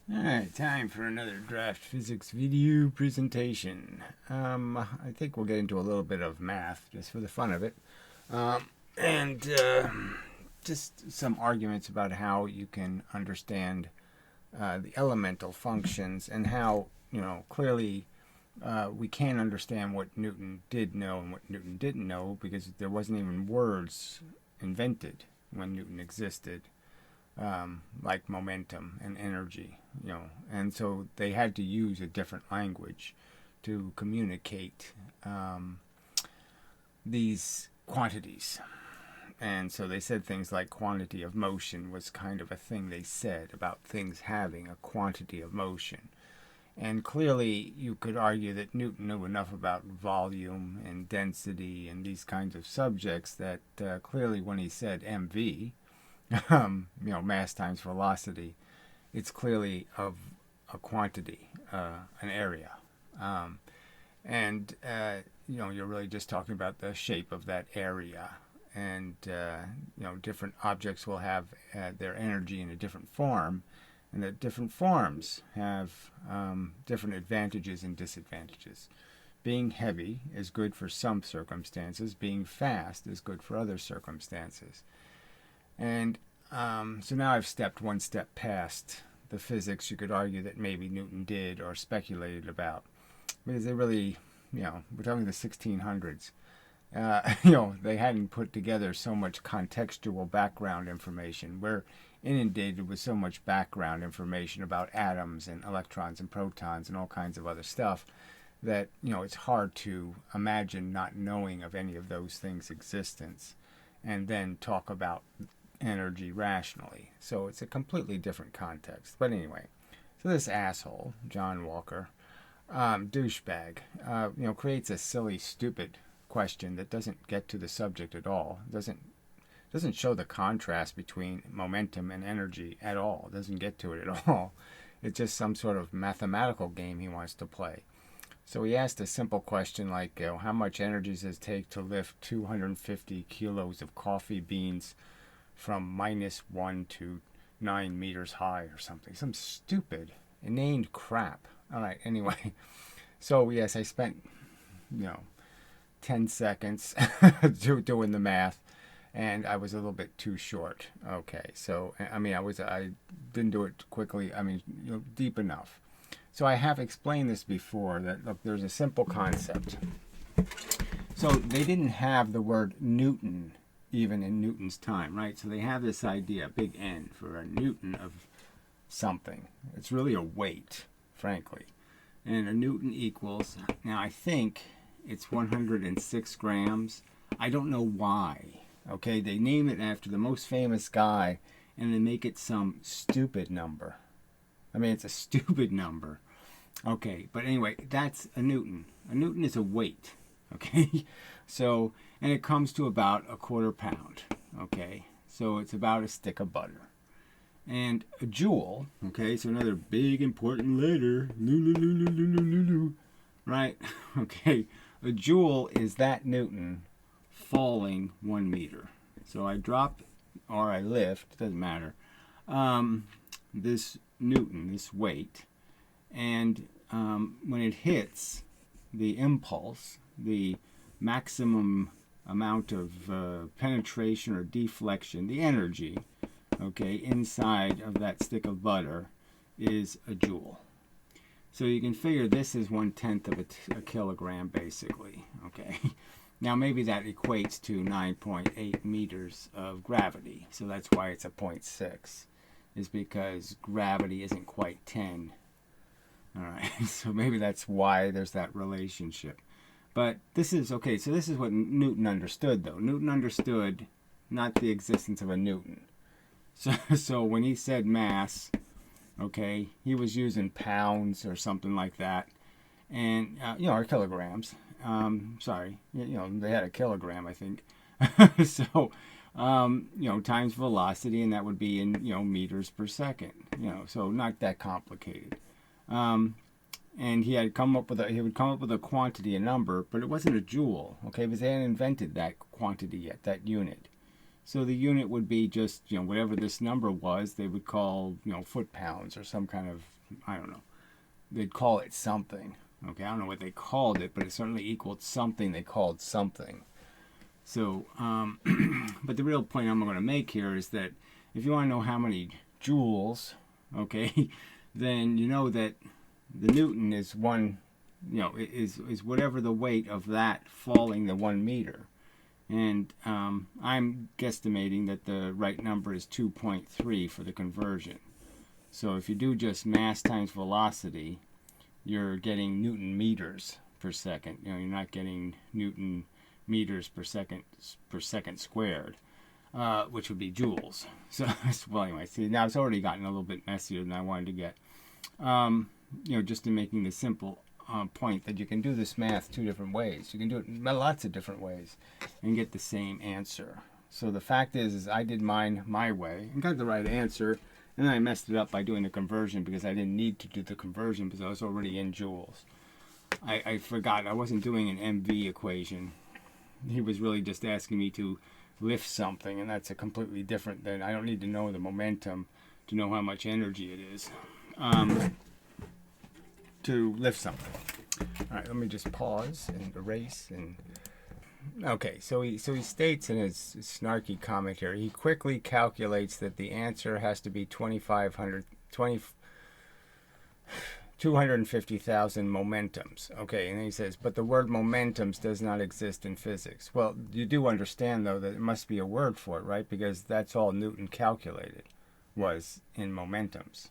Alright, time for another draft physics video presentation. I think we'll get into a little bit of math just for the fun of it. And just some arguments about how you can understand the elemental functions and how, clearly we can't understand what Newton did know and what Newton didn't know because there wasn't even words invented when Newton existed. Like momentum and energy, and so they had to use a different language to communicate these quantities. And so they said things like quantity of motion was kind of a thing they said about things having a quantity of motion. And clearly, you could argue that Newton knew enough about volume and density and these kinds of subjects that clearly, when he said mv, mass times velocity, it's clearly of a quantity, an area. And you're really just talking about the shape of that area. And, different objects will have their energy in a different form, and that different forms have different advantages and disadvantages. Being heavy is good for some circumstances. Being fast is good for other circumstances. And so now I've stepped one step past the physics you could argue that maybe Newton did or speculated about. Because they really, we're talking the 1600s. They hadn't put together so much contextual background information. We're inundated with so much background information about atoms and electrons and protons and all kinds of other stuff that, it's hard to imagine not knowing of any of those things' existence and then talk about energy rationally. So it's a completely different context. But anyway, so this asshole, John Walker, douchebag, creates a silly, stupid question that doesn't get to the subject at all. Doesn't show the contrast between momentum and energy at all. Doesn't get to it at all. It's just some sort of mathematical game he wants to play. So he asked a simple question like, how much energy does it take to lift 250 kilos of coffee beans from -1 to 9 meters high or something. Some stupid, inane crap. All right, anyway. So, yes, I spent, 10 seconds doing the math, and I was a little bit too short. Okay, so, I didn't do it quickly. Deep enough. So I have explained this before, that, look, there's a simple concept. So they didn't have the word Newton even in Newton's time, right? So they have this idea, big N, for a Newton of something. It's really a weight, frankly. And a Newton equals, now I think it's 106 grams. I don't know why. Okay, they name it after the most famous guy, and they make it some stupid number. It's a stupid number. Okay, but anyway, that's a Newton. A Newton is a weight. Okay, so, and it comes to about a quarter pound. Okay, so it's about a stick of butter. And a joule, okay, so another big important letter, right? Okay, a joule is that Newton falling 1 meter. So I drop or I lift, doesn't matter, this Newton, this weight, and when it hits the impulse, the maximum amount of penetration or deflection, the energy, okay, inside of that stick of butter is a joule. So you can figure this is 1/10 of a kilogram, basically, okay. Now maybe that equates to 9.8 meters of gravity, so that's why it's a 0.6, is because gravity isn't quite 10. All right, so maybe that's why there's that relationship. But this is, okay, so this is what Newton understood, though. Newton understood not the existence of a Newton. So when he said mass, okay, he was using pounds or something like that. And, or kilograms. Sorry, they had a kilogram, I think. So, times velocity, and that would be in, meters per second. So not that complicated. And he would come up with a quantity, a number, but it wasn't a joule, okay, because they hadn't invented that quantity yet, that unit. So the unit would be just, whatever this number was, they would call, foot-pounds or some kind of, I don't know. They'd call it something. Okay, I don't know what they called it, but it certainly equaled something they called something. So, but the real point I'm going to make here is that if you want to know how many joules, okay, then you know that the Newton is one, is whatever the weight of that falling the 1 meter. And I'm guesstimating that the right number is 2.3 for the conversion. So if you do just mass times velocity, you're getting Newton meters per second. You're not getting Newton meters per second squared, which would be joules. So, well, anyway, see, now it's already gotten a little bit messier than I wanted to get. Just in making the simple point that you can do this math 2 different ways. You can do it lots of different ways and get the same answer. So the fact is I did mine my way and got the right answer, and then I messed it up by doing the conversion because I didn't need to do the conversion because I was already in joules. I forgot I wasn't doing an MV equation. He was really just asking me to lift something, and that's a completely different than, I don't need to know the momentum to know how much energy it is. To lift something. All right, let me just pause and erase. And okay, so he states in his snarky commentary, he quickly calculates that the answer has to be 250,000 momentums. Okay, and then he says, but the word momentums does not exist in physics. Well, you do understand, though, that it must be a word for it, right? Because that's all Newton calculated was in momentums,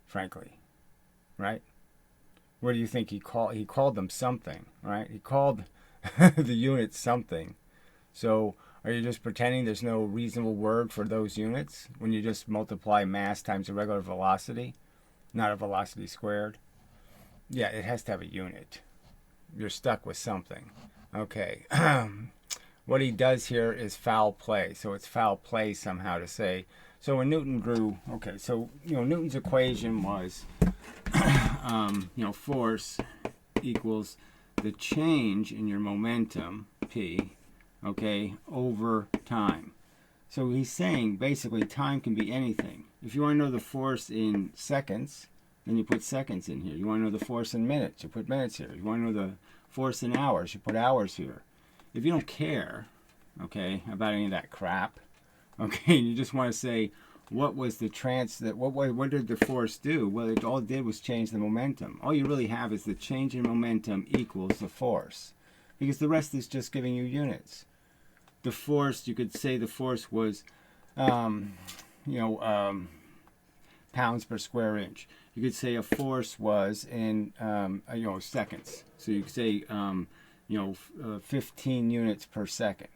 frankly, right? What do you think he called them something, right? He called the units something. So are you just pretending there's no reasonable word for those units when you just multiply mass times a regular velocity, not a velocity squared? Yeah, it has to have a unit. You're stuck with something. Okay. What he does here is foul play. So it's foul play somehow to say. So when Newton grew, okay, so, Newton's equation was force equals the change in your momentum, P, okay, over time. So he's saying basically time can be anything. If you want to know the force in seconds, then you put seconds in here. You want to know the force in minutes, you put minutes here. You want to know the force in hours, you put hours here. If you don't care, okay, about any of that crap, okay, you just want to say, what was the what did the force do? Well, all it did was change the momentum. All you really have is the change in momentum equals the force, because the rest is just giving you units. The force, you could say the force was, pounds per square inch. You could say a force was in, seconds. So you could say, 15 units per second,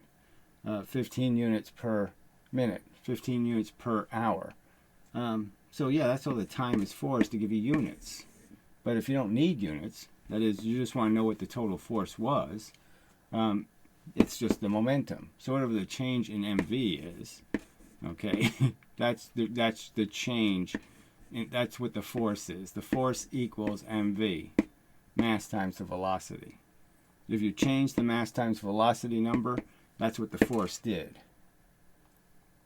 15 units per minute, 15 units per hour. So yeah, that's all the time is for, is to give you units. But if you don't need units, that is, you just want to know what the total force was, it's just the momentum. So whatever the change in MV is, okay, that's the change. That's what the force is. The force equals MV, mass times the velocity. If you change the mass times velocity number, that's what the force did.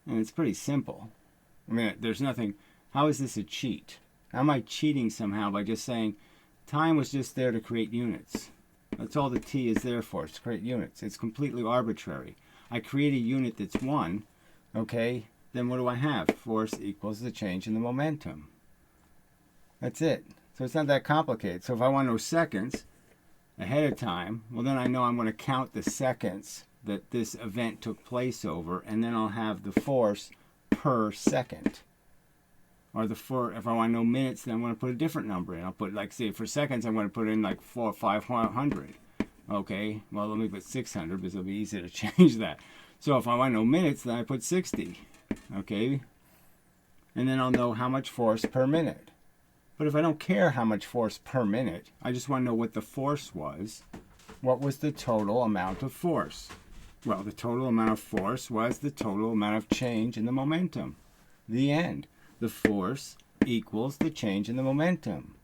And it's pretty simple. I mean, there's nothing. How is this a cheat? How am I cheating somehow by just saying time was just there to create units? That's all the T is there for, is to create units. It's completely arbitrary. I create a unit that's 1, okay, then what do I have? Force equals the change in the momentum. That's it. So it's not that complicated. So if I want to know seconds ahead of time, well, then I know I'm going to count the seconds that this event took place over, and then I'll have the force per second. Or if I want to know minutes, then I'm going to put a different number in. I'll put, like, say, for seconds, I'm going to put in like 400 or 500. Okay, well, let me put 600 because it'll be easy to change that. So if I want to know minutes, then I put 60. Okay, and then I'll know how much force per minute. But if I don't care how much force per minute, I just want to know what the force was. What was the total amount of force? Well, the total amount of force was the total amount of change in the momentum. The end. The force equals the change in the momentum.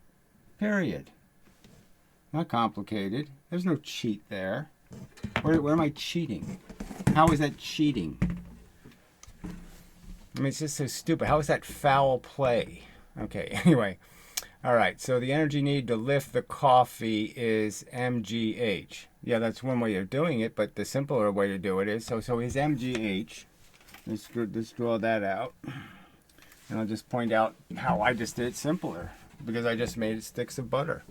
Period. Not complicated. There's no cheat there. Where am I cheating? How is that cheating? I mean, it's just so stupid. How is that foul play? Okay, anyway. All right, so the energy needed to lift the coffee is mgh. Yeah, that's one way of doing it, but the simpler way to do it is, so is mgh. Let's draw that out. And I'll just point out how I just did it simpler, because I just made it sticks of butter.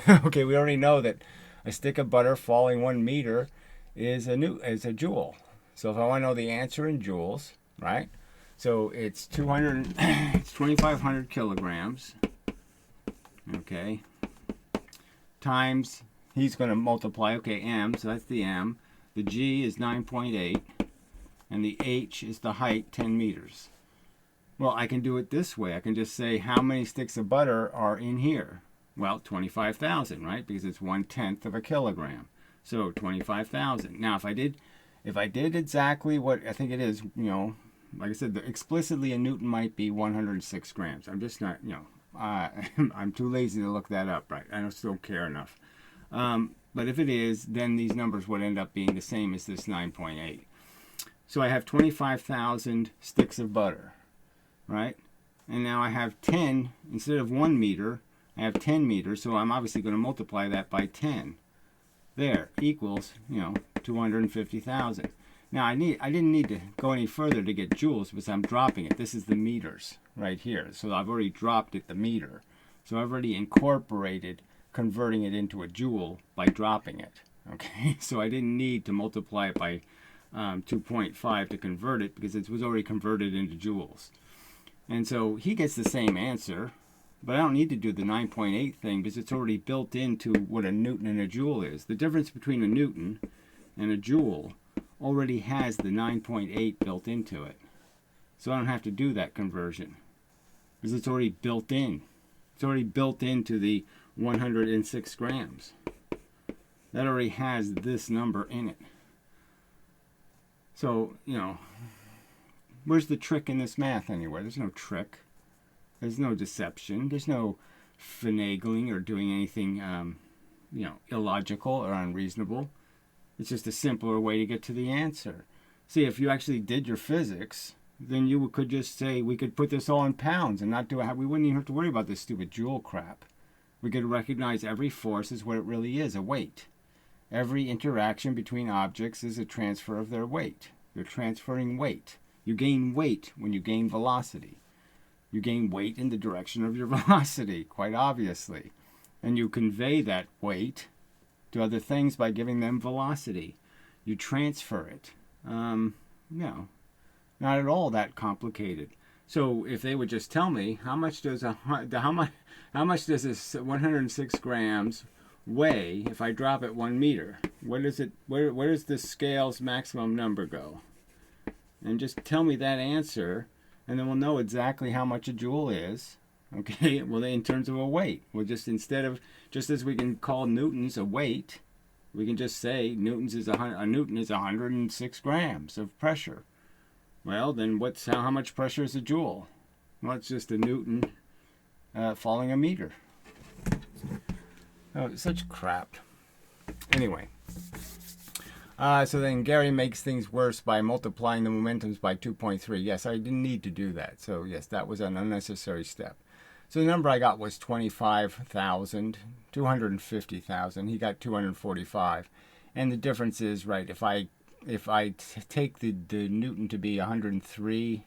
Okay, we already know that a stick of butter falling 1 meter is a joule. So if I want to know the answer in joules, right? So it's 2,500 kilograms. Okay. Times, he's going to multiply. Okay, m. So that's the m. The g is 9.8, and the h is the height, 10 meters. Well, I can do it this way. I can just say how many sticks of butter are in here. Well, 25,000, right? Because it's 1/10 of a kilogram. So 25,000. Now, if I did exactly what I think it is, like I said, explicitly a Newton might be 106 grams. I'm just not, I'm too lazy to look that up, right? I just don't care enough. But if it is, then these numbers would end up being the same as this 9.8. So I have 25,000 sticks of butter, right? And now I have 10, instead of 1 meter, I have 10 meters, so I'm obviously going to multiply that by 10. There, equals, 250,000. Now I didn't need to go any further to get joules because I'm dropping it. This is the meters right here. So I've already dropped it the meter. So I've already incorporated converting it into a joule by dropping it. Okay, so I didn't need to multiply it by 2.5 to convert it because it was already converted into joules. And so he gets the same answer, but I don't need to do the 9.8 thing because it's already built into what a Newton and a joule is. The difference between a Newton and a joule already has the 9.8 built into it. So I don't have to do that conversion because it's already built in. It's already built into the 106 grams. That already has this number in it. So, where's the trick in this math anywhere? There's no trick. There's no deception. There's no finagling or doing anything, illogical or unreasonable. It's just a simpler way to get to the answer. See, if you actually did your physics, then you could just say, we could put this all in pounds and not do it. We wouldn't even have to worry about this stupid joule crap. We could recognize every force as what it really is, a weight. Every interaction between objects is a transfer of their weight. You're transferring weight. You gain weight when you gain velocity. You gain weight in the direction of your velocity, quite obviously. And you convey that weight to other things by giving them velocity. You transfer it. Not at all that complicated. So if they would just tell me how much does this 106 grams weigh if I drop it 1 meter? Where does the scale's maximum number go? And just tell me that answer, and then we'll know exactly how much a joule is. Okay, well, in terms of a weight, we'll just just as we can call newtons a weight, we can just say a newton is 106 grams of pressure. Well, then how much pressure is a joule? Well, it's just a newton falling a meter. Oh, such crap. Anyway. So then Gary makes things worse by multiplying the momentums by 2.3. Yes, I didn't need to do that. So yes, that was an unnecessary step. So the number I got was 25,000, 250,000. He got 245. And the difference is, right, if I take the Newton to be 103,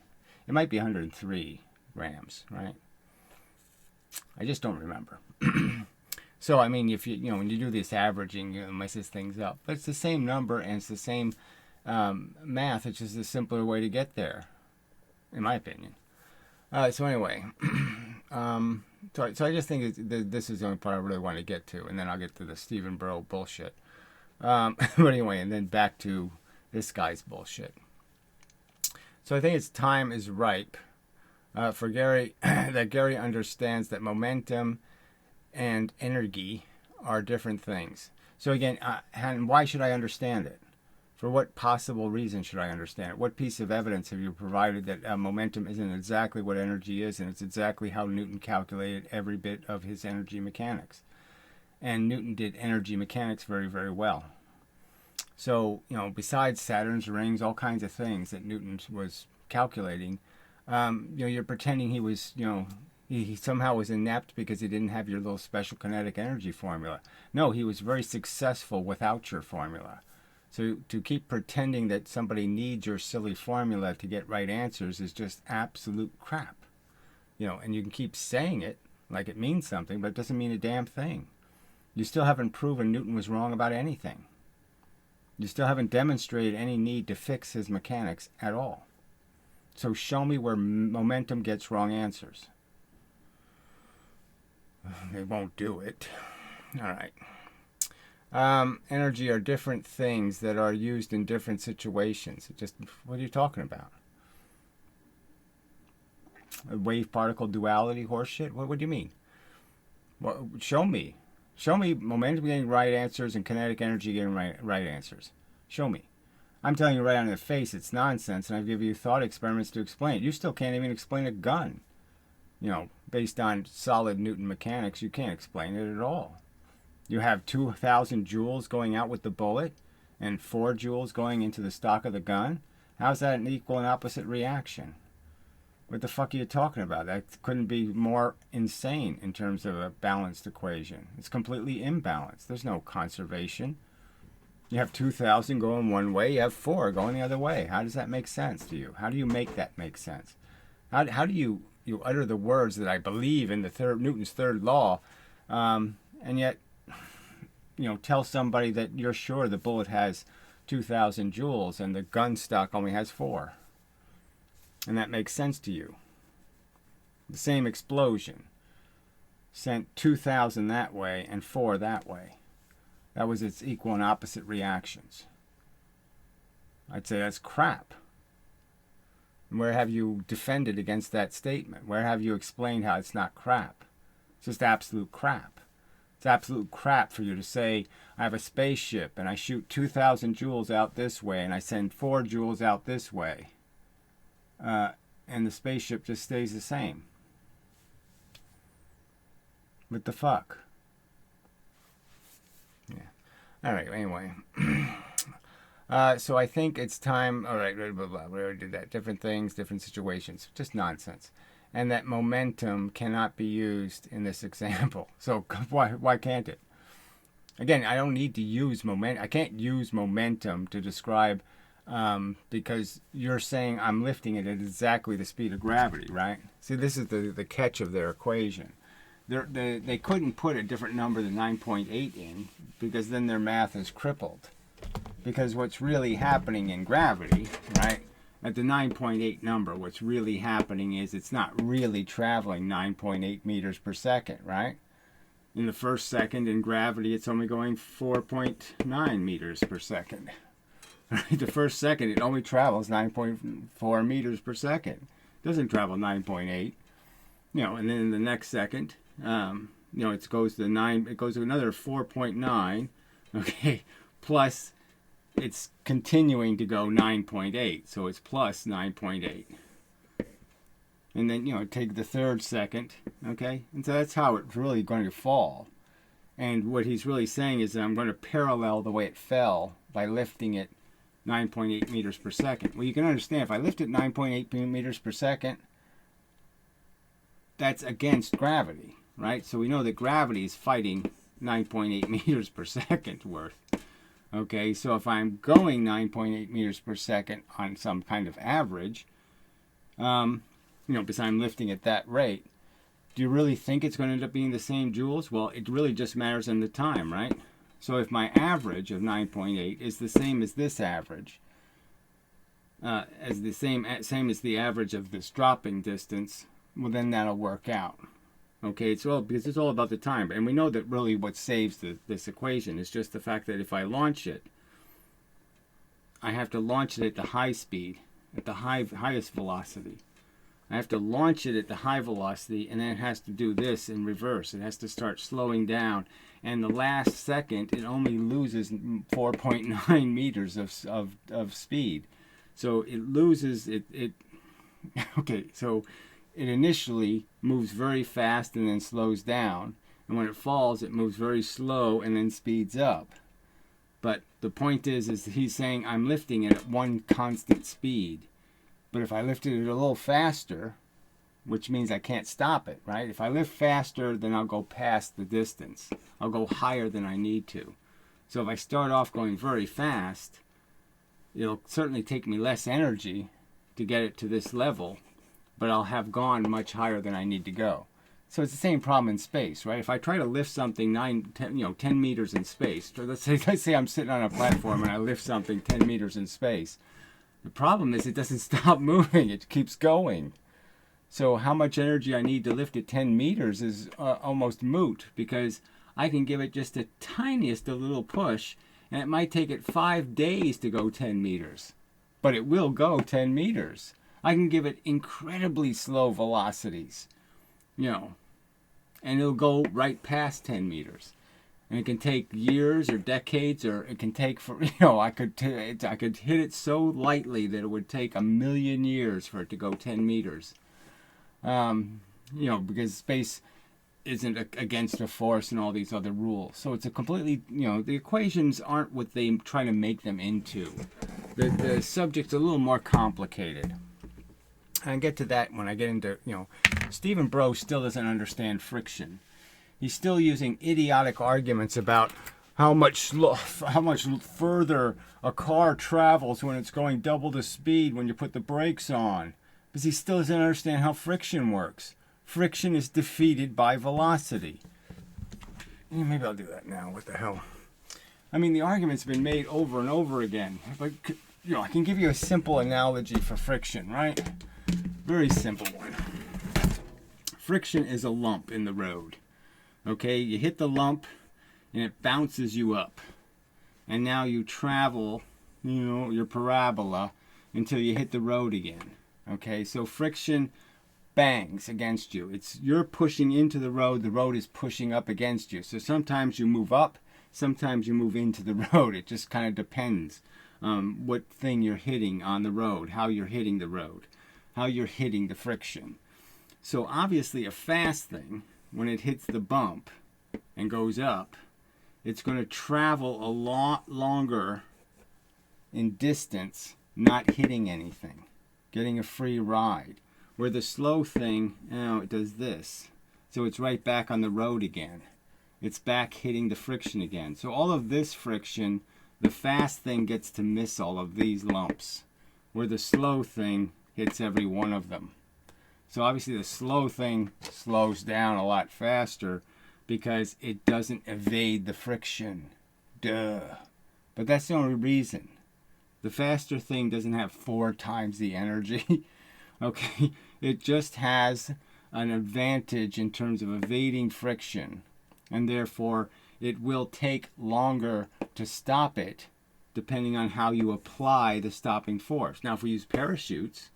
it might be 103 grams, right? I just don't remember. So, I mean, if when you do this averaging, it messes things up. But it's the same number and it's the same math. It's just a simpler way to get there, in my opinion. So anyway, so I just think this is the only part I really want to get to, and then I'll get to the Stephen Burrow bullshit. But anyway, and then back to this guy's bullshit. So I think it's time is ripe for Gary, that Gary understands that momentum and energy are different things. So again, and why should I understand it? For what possible reason should I understand it? What piece of evidence have you provided that momentum isn't exactly what energy is, and it's exactly how Newton calculated every bit of his energy mechanics? And Newton did energy mechanics very, very well. So, besides Saturn's rings, all kinds of things that Newton was calculating, you're pretending he was, he somehow was inept because he didn't have your little special kinetic energy formula. No, he was very successful without your formula. So to keep pretending that somebody needs your silly formula to get right answers is just absolute crap. And you can keep saying it like it means something, but it doesn't mean a damn thing. You still haven't proven Newton was wrong about anything. You still haven't demonstrated any need to fix his mechanics at all. So show me where momentum gets wrong answers. They won't do it. All right. Energy are different things that are used in different situations. What are you talking about? A wave-particle duality horseshit? What do you mean? Well, show me. Show me momentum getting right answers and kinetic energy getting right answers. Show me. I'm telling you right on the face it's nonsense, and I've given you thought experiments to explain it. You still can't even explain a gun. Based on solid Newton mechanics, you can't explain it at all. You have 2,000 joules going out with the bullet and 4 joules going into the stock of the gun. How's that an equal and opposite reaction? What the fuck are you talking about? That couldn't be more insane in terms of a balanced equation. It's completely imbalanced. There's no conservation. You have 2,000 going one way, you have 4 going the other way. How does that make sense to you? How do you make that make sense? How do you utter the words that I believe in Newton's third law, and yet tell somebody that you're sure the bullet has 2,000 joules and the gun stock only has 4? And that makes sense to you. The same explosion sent 2,000 that way and 4 that way. That was its equal and opposite reactions. I'd say that's crap. And where have you defended against that statement? Where have you explained how it's not crap? It's just absolute crap. It's absolute crap for you to say, I have a spaceship and I shoot 2,000 joules out this way and I send 4 joules out this way. And the spaceship just stays the same. What the fuck? Yeah. All right, anyway. So I think it's time. All right, blah, blah, blah. We already did that. Different things, different situations. Just nonsense. And that momentum cannot be used in this example. So why can't it? Again, I don't need to use momentum. I can't use momentum to describe, because you're saying I'm lifting it at exactly the speed of gravity, right? See, this is the catch of their equation. They couldn't put a different number than 9.8 in, because then their math is crippled. Because what's really happening in gravity, right, at the 9.8 number, what's really happening is it's not really traveling 9.8 meters per second, right? In the first second in gravity, it's only going 4.9 meters per second. Right? The first second, it only travels 9.4 meters per second. It doesn't travel 9.8. And then in the next second, it goes to another 4.9, okay, plus it's continuing to go 9.8, so it's plus 9.8. And then, take the third second, okay? And so that's how it's really going to fall. And what he's really saying is that I'm going to parallel the way it fell by lifting it 9.8 meters per second. Well, you can understand, if I lift it 9.8 meters per second, that's against gravity, right? So we know that gravity is fighting 9.8 meters per second worth. Okay, so if I'm going 9.8 meters per second on some kind of average, because I'm lifting at that rate, do you really think it's going to end up being the same joules? Well, it really just matters in the time, right? So if my average of 9.8 is the same as this average, as the same as the average of this dropping distance, well, then that'll work out. Okay, because it's all about the time. And we know that really what saves this equation is just the fact that if I launch it, I have to launch it at the high speed, at the highest velocity. I have to launch it at the high velocity, and then it has to do this in reverse. It has to start slowing down. And the last second, it only loses 4.9 meters of speed. So it loses it. Okay, so it initially moves very fast and then slows down. And when it falls, it moves very slow and then speeds up. But the point is he's saying I'm lifting it at one constant speed. But if I lifted it a little faster, which means I can't stop it, right? If I lift faster, then I'll go past the distance. I'll go higher than I need to. So if I start off going very fast, it'll certainly take me less energy to get it to this level, but I'll have gone much higher than I need to go. So it's the same problem in space, right? If I try to lift something 10 meters in space, so let's say I'm sitting on a platform and I lift something 10 meters in space. The problem is it doesn't stop moving. It keeps going. So how much energy I need to lift it 10 meters is almost moot, because I can give it just the tiniest of little push, and it might take it 5 days to go 10 meters. But it will go 10 meters. I can give it incredibly slow velocities, and it'll go right past 10 meters. And it can take years or decades, or it can take I could hit it so lightly that it would take 1,000,000 years for it to go 10 meters. Because space isn't against a force and all these other rules. So it's a completely, the equations aren't what they try to make them into. The subject's a little more complicated. And I get to that when I get into, Stephen Bro still doesn't understand friction. He's still using idiotic arguments about how much further a car travels when it's going double the speed when you put the brakes on. Because he still doesn't understand how friction works. Friction is defeated by velocity. Maybe I'll do that now. What the hell? I mean, the argument's been made over and over again. But, I can give you a simple analogy for friction, right? Very simple one. Friction is a lump in the road. Okay, you hit the lump and it bounces you up. And now you travel, your parabola until you hit the road again. Okay, so friction bangs against you. You're pushing into the road is pushing up against you. So sometimes you move up, sometimes you move into the road. It just kind of depends what thing you're hitting on the road, how you're hitting the road, how you're hitting the friction. So obviously a fast thing, when it hits the bump and goes up, it's going to travel a lot longer in distance, not hitting anything, getting a free ride. Where the slow thing, it does this. So it's right back on the road again. It's back hitting the friction again. So all of this friction, the fast thing gets to miss all of these lumps, where the slow thing hits every one of them. So obviously the slow thing slows down a lot faster because it doesn't evade the friction. Duh. But that's the only reason. The faster thing doesn't have 4 times the energy. Okay, it just has an advantage in terms of evading friction, and therefore it will take longer to stop it depending on how you apply the stopping force. Now if we use parachutes,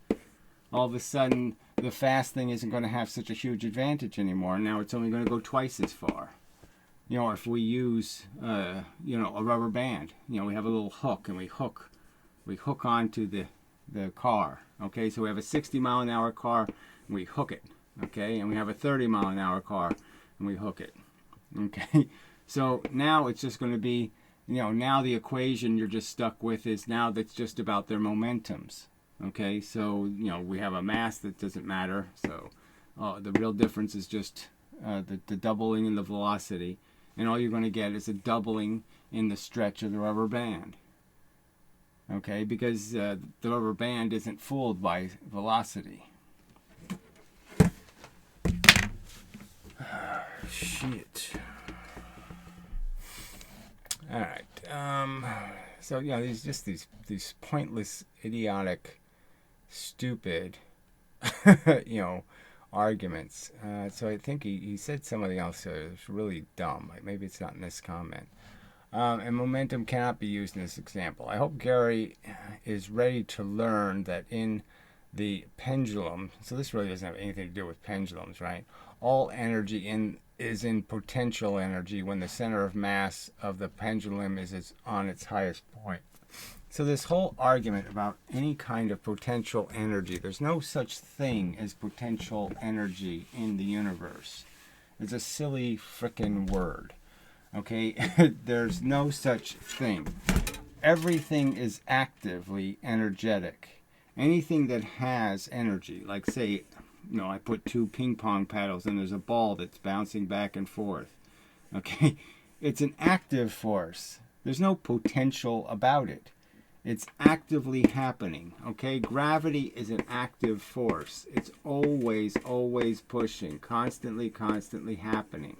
all of a sudden the fast thing isn't going to have such a huge advantage anymore. Now it's only going to go twice as far. If we use a rubber band, we have a little hook and we hook onto the car. Okay, so we have a 60-mile-an-hour car and we hook it. Okay, and we have a 30-mile-an-hour car and we hook it. Okay, so now it's just going to be, now the equation you're just stuck with is now that's just about their momentums. Okay, so we have a mass that doesn't matter. So the real difference is just the doubling in the velocity, and all you're going to get is a doubling in the stretch of the rubber band. Okay, because the rubber band isn't fooled by velocity. Shit. All right. So these pointless, idiotic, stupid, arguments. So I think he said something else that was really dumb. Like maybe it's not in this comment. And momentum cannot be used in this example. I hope Gary is ready to learn that in the pendulum, so this really doesn't have anything to do with pendulums, right? All energy is in potential energy when the center of mass of the pendulum is on its highest point. So this whole argument about any kind of potential energy, there's no such thing as potential energy in the universe. It's a silly frickin' word. Okay, there's no such thing. Everything is actively energetic. anything that has energy, like say, I put two ping pong paddles and there's a ball that's bouncing back and forth. Okay, it's an active force. There's no potential about it. It's actively happening. Okay, gravity is an active force. It's always, always pushing, constantly, constantly happening.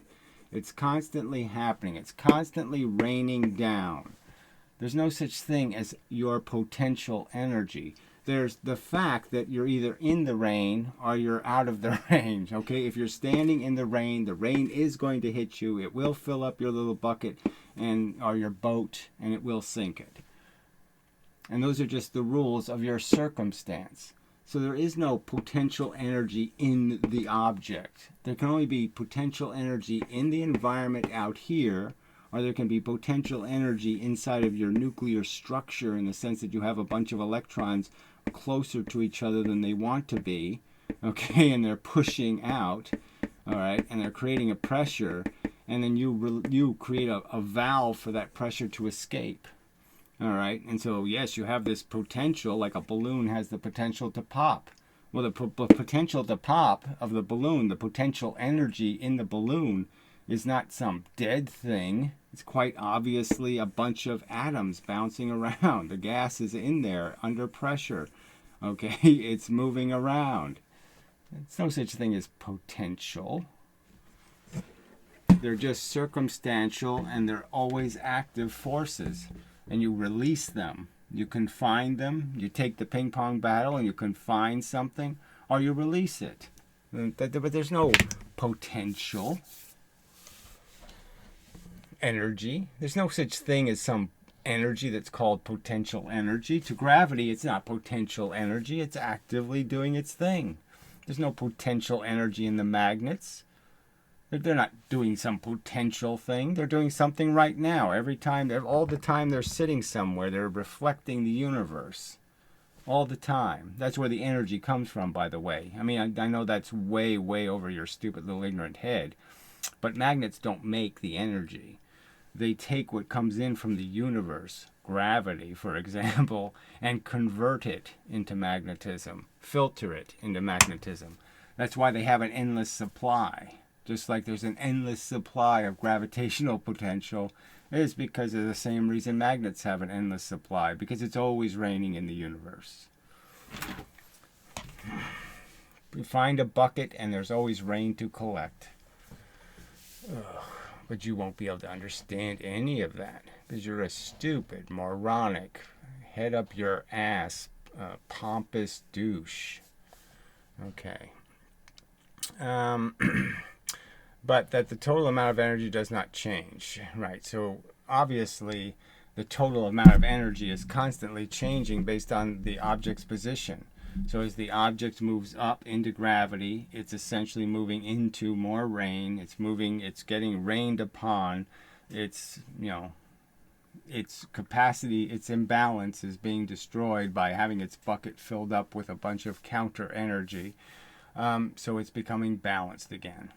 It's constantly happening. It's constantly raining down. There's no such thing as your potential energy. There's the fact that you're either in the rain or you're out of the rain. Okay, if you're standing in the rain is going to hit you. It will fill up your little bucket or your boat, and it will sink it. And those are just the rules of your circumstance. So there is no potential energy in the object. There can only be potential energy in the environment out here, or there can be potential energy inside of your nuclear structure, in the sense that you have a bunch of electrons closer to each other than they want to be, okay, and they're pushing out, all right, and they're creating a pressure, and then you create a valve for that pressure to escape. All right, and so yes, you have this potential, like a balloon has the potential to pop. Well, the potential to pop of the balloon, the potential energy in the balloon, is not some dead thing. It's quite obviously a bunch of atoms bouncing around. The gas is in there under pressure. Okay, it's moving around. It's no such thing as potential. They're just circumstantial, and they're always active forces. And you release them. You confine them. You take the ping pong battle and you confine something, or you release it. But there's no potential energy. There's no such thing as some energy that's called potential energy. To gravity, it's not potential energy. It's actively doing its thing. There's no potential energy in the magnets. They're not doing some potential thing. They're doing something right now. Every time, all the time they're sitting somewhere. They're reflecting the universe. All the time. That's where the energy comes from, by the way. I mean, I know that's way, way over your stupid little ignorant head. But magnets don't make the energy. They take what comes in from the universe, gravity, for example, and convert it into magnetism. Filter it into magnetism. That's why they have an endless supply. Just like there's an endless supply of gravitational potential, it is because of the same reason magnets have an endless supply, because it's always raining in the universe. You find a bucket and there's always rain to collect. Ugh. But you won't be able to understand any of that, because you're a stupid, moronic, head up your ass, pompous douche. Okay. But that the total amount of energy does not change, right? So obviously the total amount of energy is constantly changing based on the object's position. So as the object moves up into gravity, it's essentially moving into more rain. It's getting rained upon. Its capacity, its imbalance is being destroyed by having its bucket filled up with a bunch of counter energy. So it's becoming balanced again.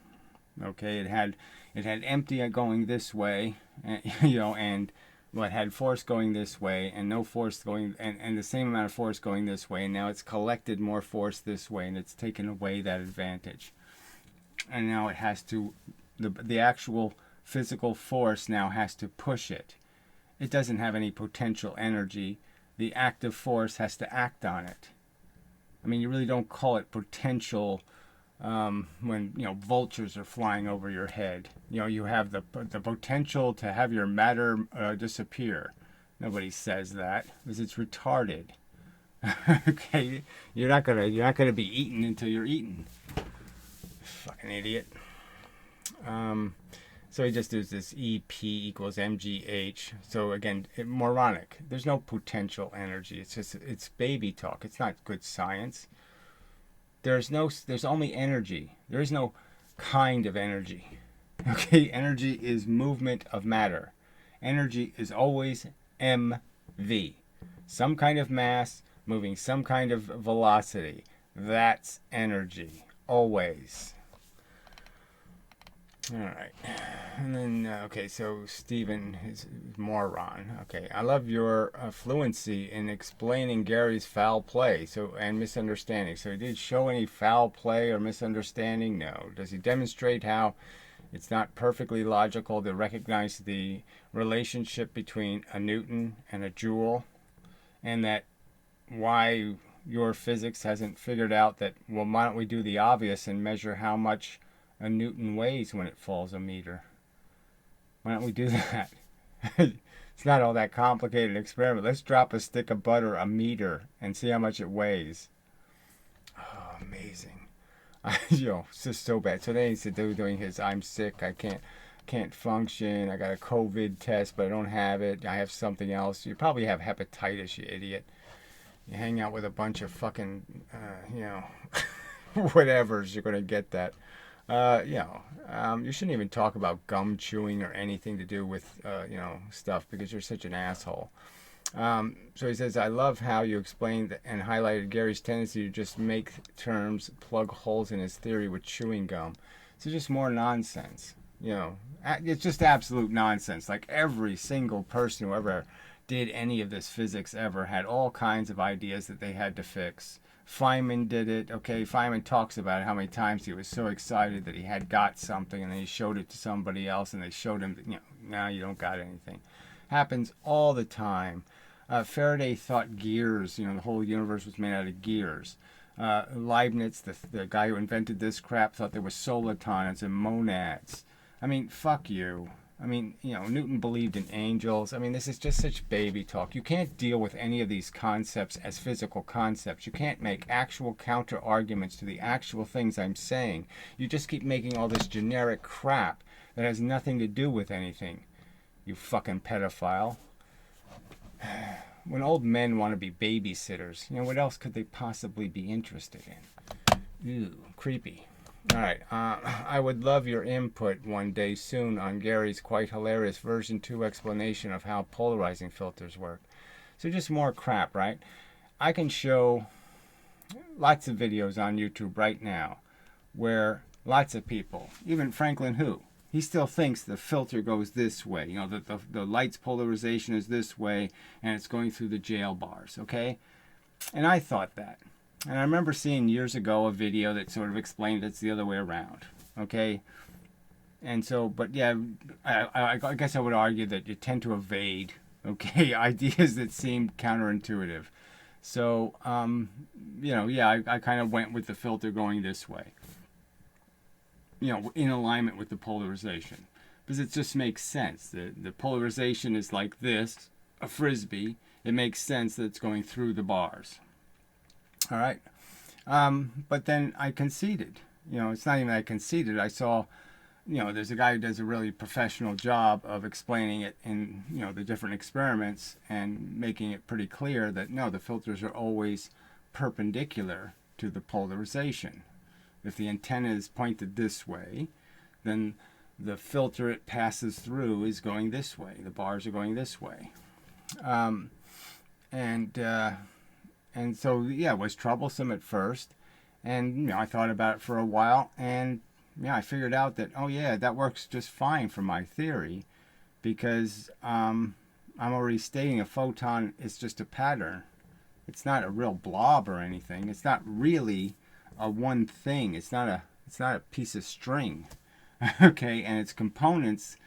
Okay, it had empty going this way, and it had force going this way, and no force going, and the same amount of force going this way, and now it's collected more force this way, and it's taken away that advantage. And now it has to, the actual physical force now has to push it. It doesn't have any potential energy. The active force has to act on it. I mean, you really don't call it potential when vultures are flying over your head. You have the potential to have your matter disappear. Nobody says that, because it's retarded. Okay, you're not gonna be eaten until you're eaten. Fucking idiot. So he just does this EP equals mgh. So again, moronic. There's no potential energy. It's baby talk. It's not good science. There's only energy. There is no kind of energy. Okay, energy is movement of matter. Energy is always mv. Some kind of mass moving some kind of velocity. That's energy. Always. All right. And then, okay, so Stephen is moron. Okay, I love your fluency in explaining Gary's foul play and misunderstanding. So he did show any foul play or misunderstanding? No. Does he demonstrate how it's not perfectly logical to recognize the relationship between a Newton and a joule? And that why your physics hasn't figured out that, well, why don't we do the obvious and measure how much a Newton weighs when it falls a meter? Why don't we do that? It's not all that complicated experiment. Let's drop a stick of butter a meter and see how much it weighs. Oh, amazing. It's just so bad. So then he's doing his, I'm sick, I can't function, I got a COVID test, but I don't have it, I have something else. You probably have hepatitis, you idiot. You hang out with a bunch of fucking, whatevers, you're going to get that. You shouldn't even talk about gum chewing or anything to do with, stuff, because you're such an asshole. So he says, I love how you explained and highlighted Gary's tendency to just make terms plug holes in his theory with chewing gum. So just more nonsense. It's just absolute nonsense. Like every single person who ever did any of this physics ever had all kinds of ideas that they had to fix. Feynman did it. Okay, Feynman talks about how many times he was so excited that he had got something, and then he showed it to somebody else, and they showed him that, now you don't got anything. Happens all the time. Faraday thought gears, the whole universe was made out of gears. Leibniz, the guy who invented this crap, thought there were solitons and monads. I mean, fuck you. I mean, Newton believed in angels. I mean, this is just such baby talk. You can't deal with any of these concepts as physical concepts. You can't make actual counter arguments to the actual things I'm saying. You just keep making all this generic crap that has nothing to do with anything. You fucking pedophile. When old men want to be babysitters, what else could they possibly be interested in? Ew, creepy. All right, I would love your input one day soon on Gary's quite hilarious version 2 explanation of how polarizing filters work. So just more crap, right? I can show lots of videos on YouTube right now where lots of people, even Franklin Hu, he still thinks the filter goes this way. The light's polarization is this way, and it's going through the jail bars, okay? And I thought that. And I remember seeing years ago a video that sort of explained it's the other way around, okay? And so, but yeah, I guess I would argue that you tend to evade, okay, ideas that seem counterintuitive. So, I kind of went with the filter going this way, in alignment with the polarization. Because it just makes sense. The polarization is like this, a frisbee. It makes sense that it's going through the bars. All right. But then I conceded. It's not even that I conceded. I saw, there's a guy who does a really professional job of explaining it in, the different experiments and making it pretty clear that, no, the filters are always perpendicular to the polarization. If the antenna is pointed this way, then the filter it passes through is going this way. The bars are going this way. And so, it was troublesome at first. And, I thought about it for a while. And, I figured out that, that works just fine for my theory. Because I'm already stating a photon is just a pattern. It's not a real blob or anything. It's not really a one thing. It's not a piece of string. Okay, and its components,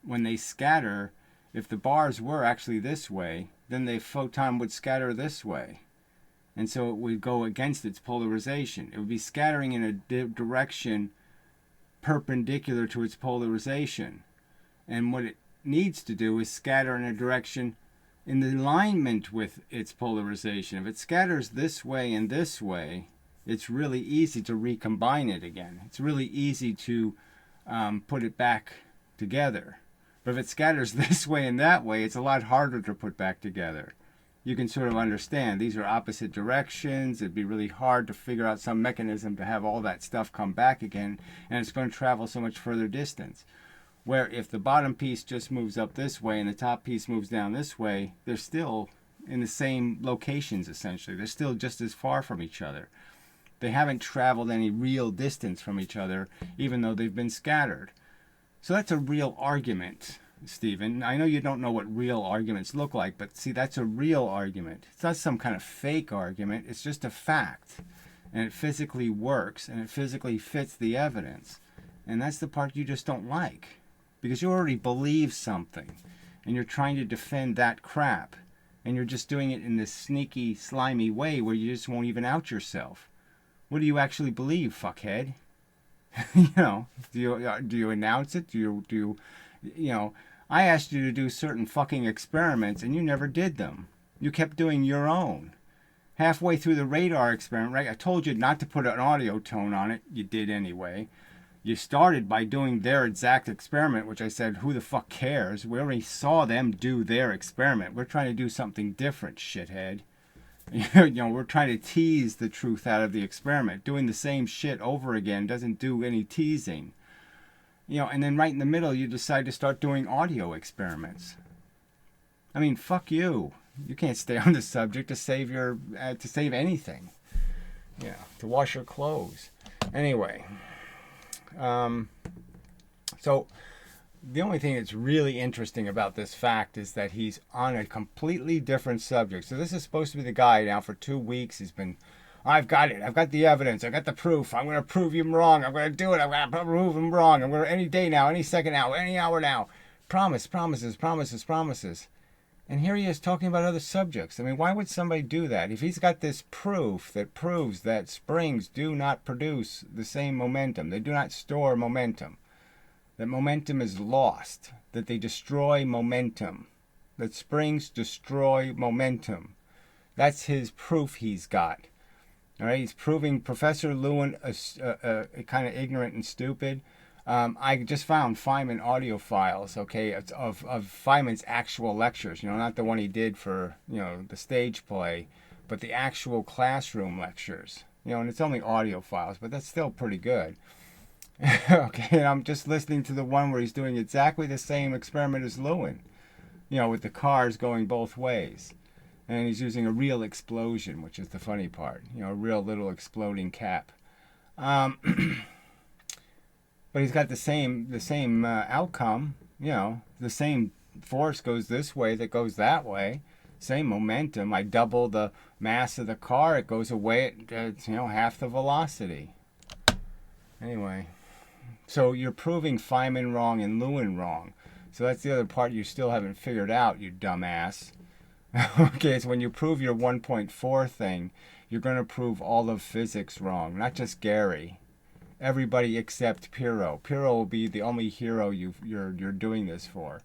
when they scatter, if the bars were actually this way, then the photon would scatter this way. And so it would go against its polarization. It would be scattering in a direction perpendicular to its polarization. And what it needs to do is scatter in a direction in alignment with its polarization. If it scatters this way and this way, it's really easy to recombine it again. It's really easy to put it back together. But if it scatters this way and that way, it's a lot harder to put back together. You can sort of understand these are opposite directions. It'd be really hard to figure out some mechanism to have all that stuff come back again, and it's going to travel so much further distance. Where if the bottom piece just moves up this way and the top piece moves down this way, they're still in the same locations essentially. They're still just as far from each other. They haven't traveled any real distance from each other, even though they've been scattered. So that's a real argument, Stephen. I know you don't know what real arguments look like, but see, that's a real argument. It's not some kind of fake argument. It's just a fact. And it physically works, and it physically fits the evidence. And that's the part you just don't like. Because you already believe something, and you're trying to defend that crap. And you're just doing it in this sneaky, slimy way where you just won't even out yourself. What do you actually believe, fuckhead? Do you announce it? Do you I asked you to do certain fucking experiments and you never did them. You kept doing your own. Halfway through the radar experiment, right? I told you not to put an audio tone on it. You did anyway. You started by doing their exact experiment, which I said, who the fuck cares? We already saw them do their experiment. We're trying to do something different, shithead. We're trying to tease the truth out of the experiment. Doing the same shit over again doesn't do any teasing. And then right in the middle, you decide to start doing audio experiments. I mean, fuck you. You can't stay on the subject to save anything. To wash your clothes. Anyway, so the only thing that's really interesting about this fact is that he's on a completely different subject. So this is supposed to be the guy now for 2 weeks. He's been, I've got it. I've got the evidence. I've got the proof. I'm going to prove him wrong. I'm going to do it. I'm going to prove him wrong. I'm going to, any day now, any second now, any hour now. Promises. And here he is talking about other subjects. I mean, why would somebody do that? If he's got this proof that proves that springs do not produce the same momentum, they do not store momentum, that momentum is lost, that they destroy momentum, that springs destroy momentum. That's his proof he's got. All right, he's proving Professor Lewin kind of ignorant and stupid. I just found Feynman audio files, okay, of Feynman's actual lectures, not the one he did for, the stage play, but the actual classroom lectures, and it's only audio files, but that's still pretty good. Okay, and I'm just listening to the one where he's doing exactly the same experiment as Lewin, with the cars going both ways. And he's using a real explosion, which is the funny part, a real little exploding cap. But he's got the same outcome, the same force goes this way that goes that way, same momentum. I double the mass of the car, it goes away at half the velocity. Anyway, so you're proving Feynman wrong and Lewin wrong. So that's the other part you still haven't figured out, you dumbass. Okay, so when you prove your 1.4 thing, you're going to prove all of physics wrong, not just Gary. Everybody except Piro. Piro will be the only hero you're doing this for,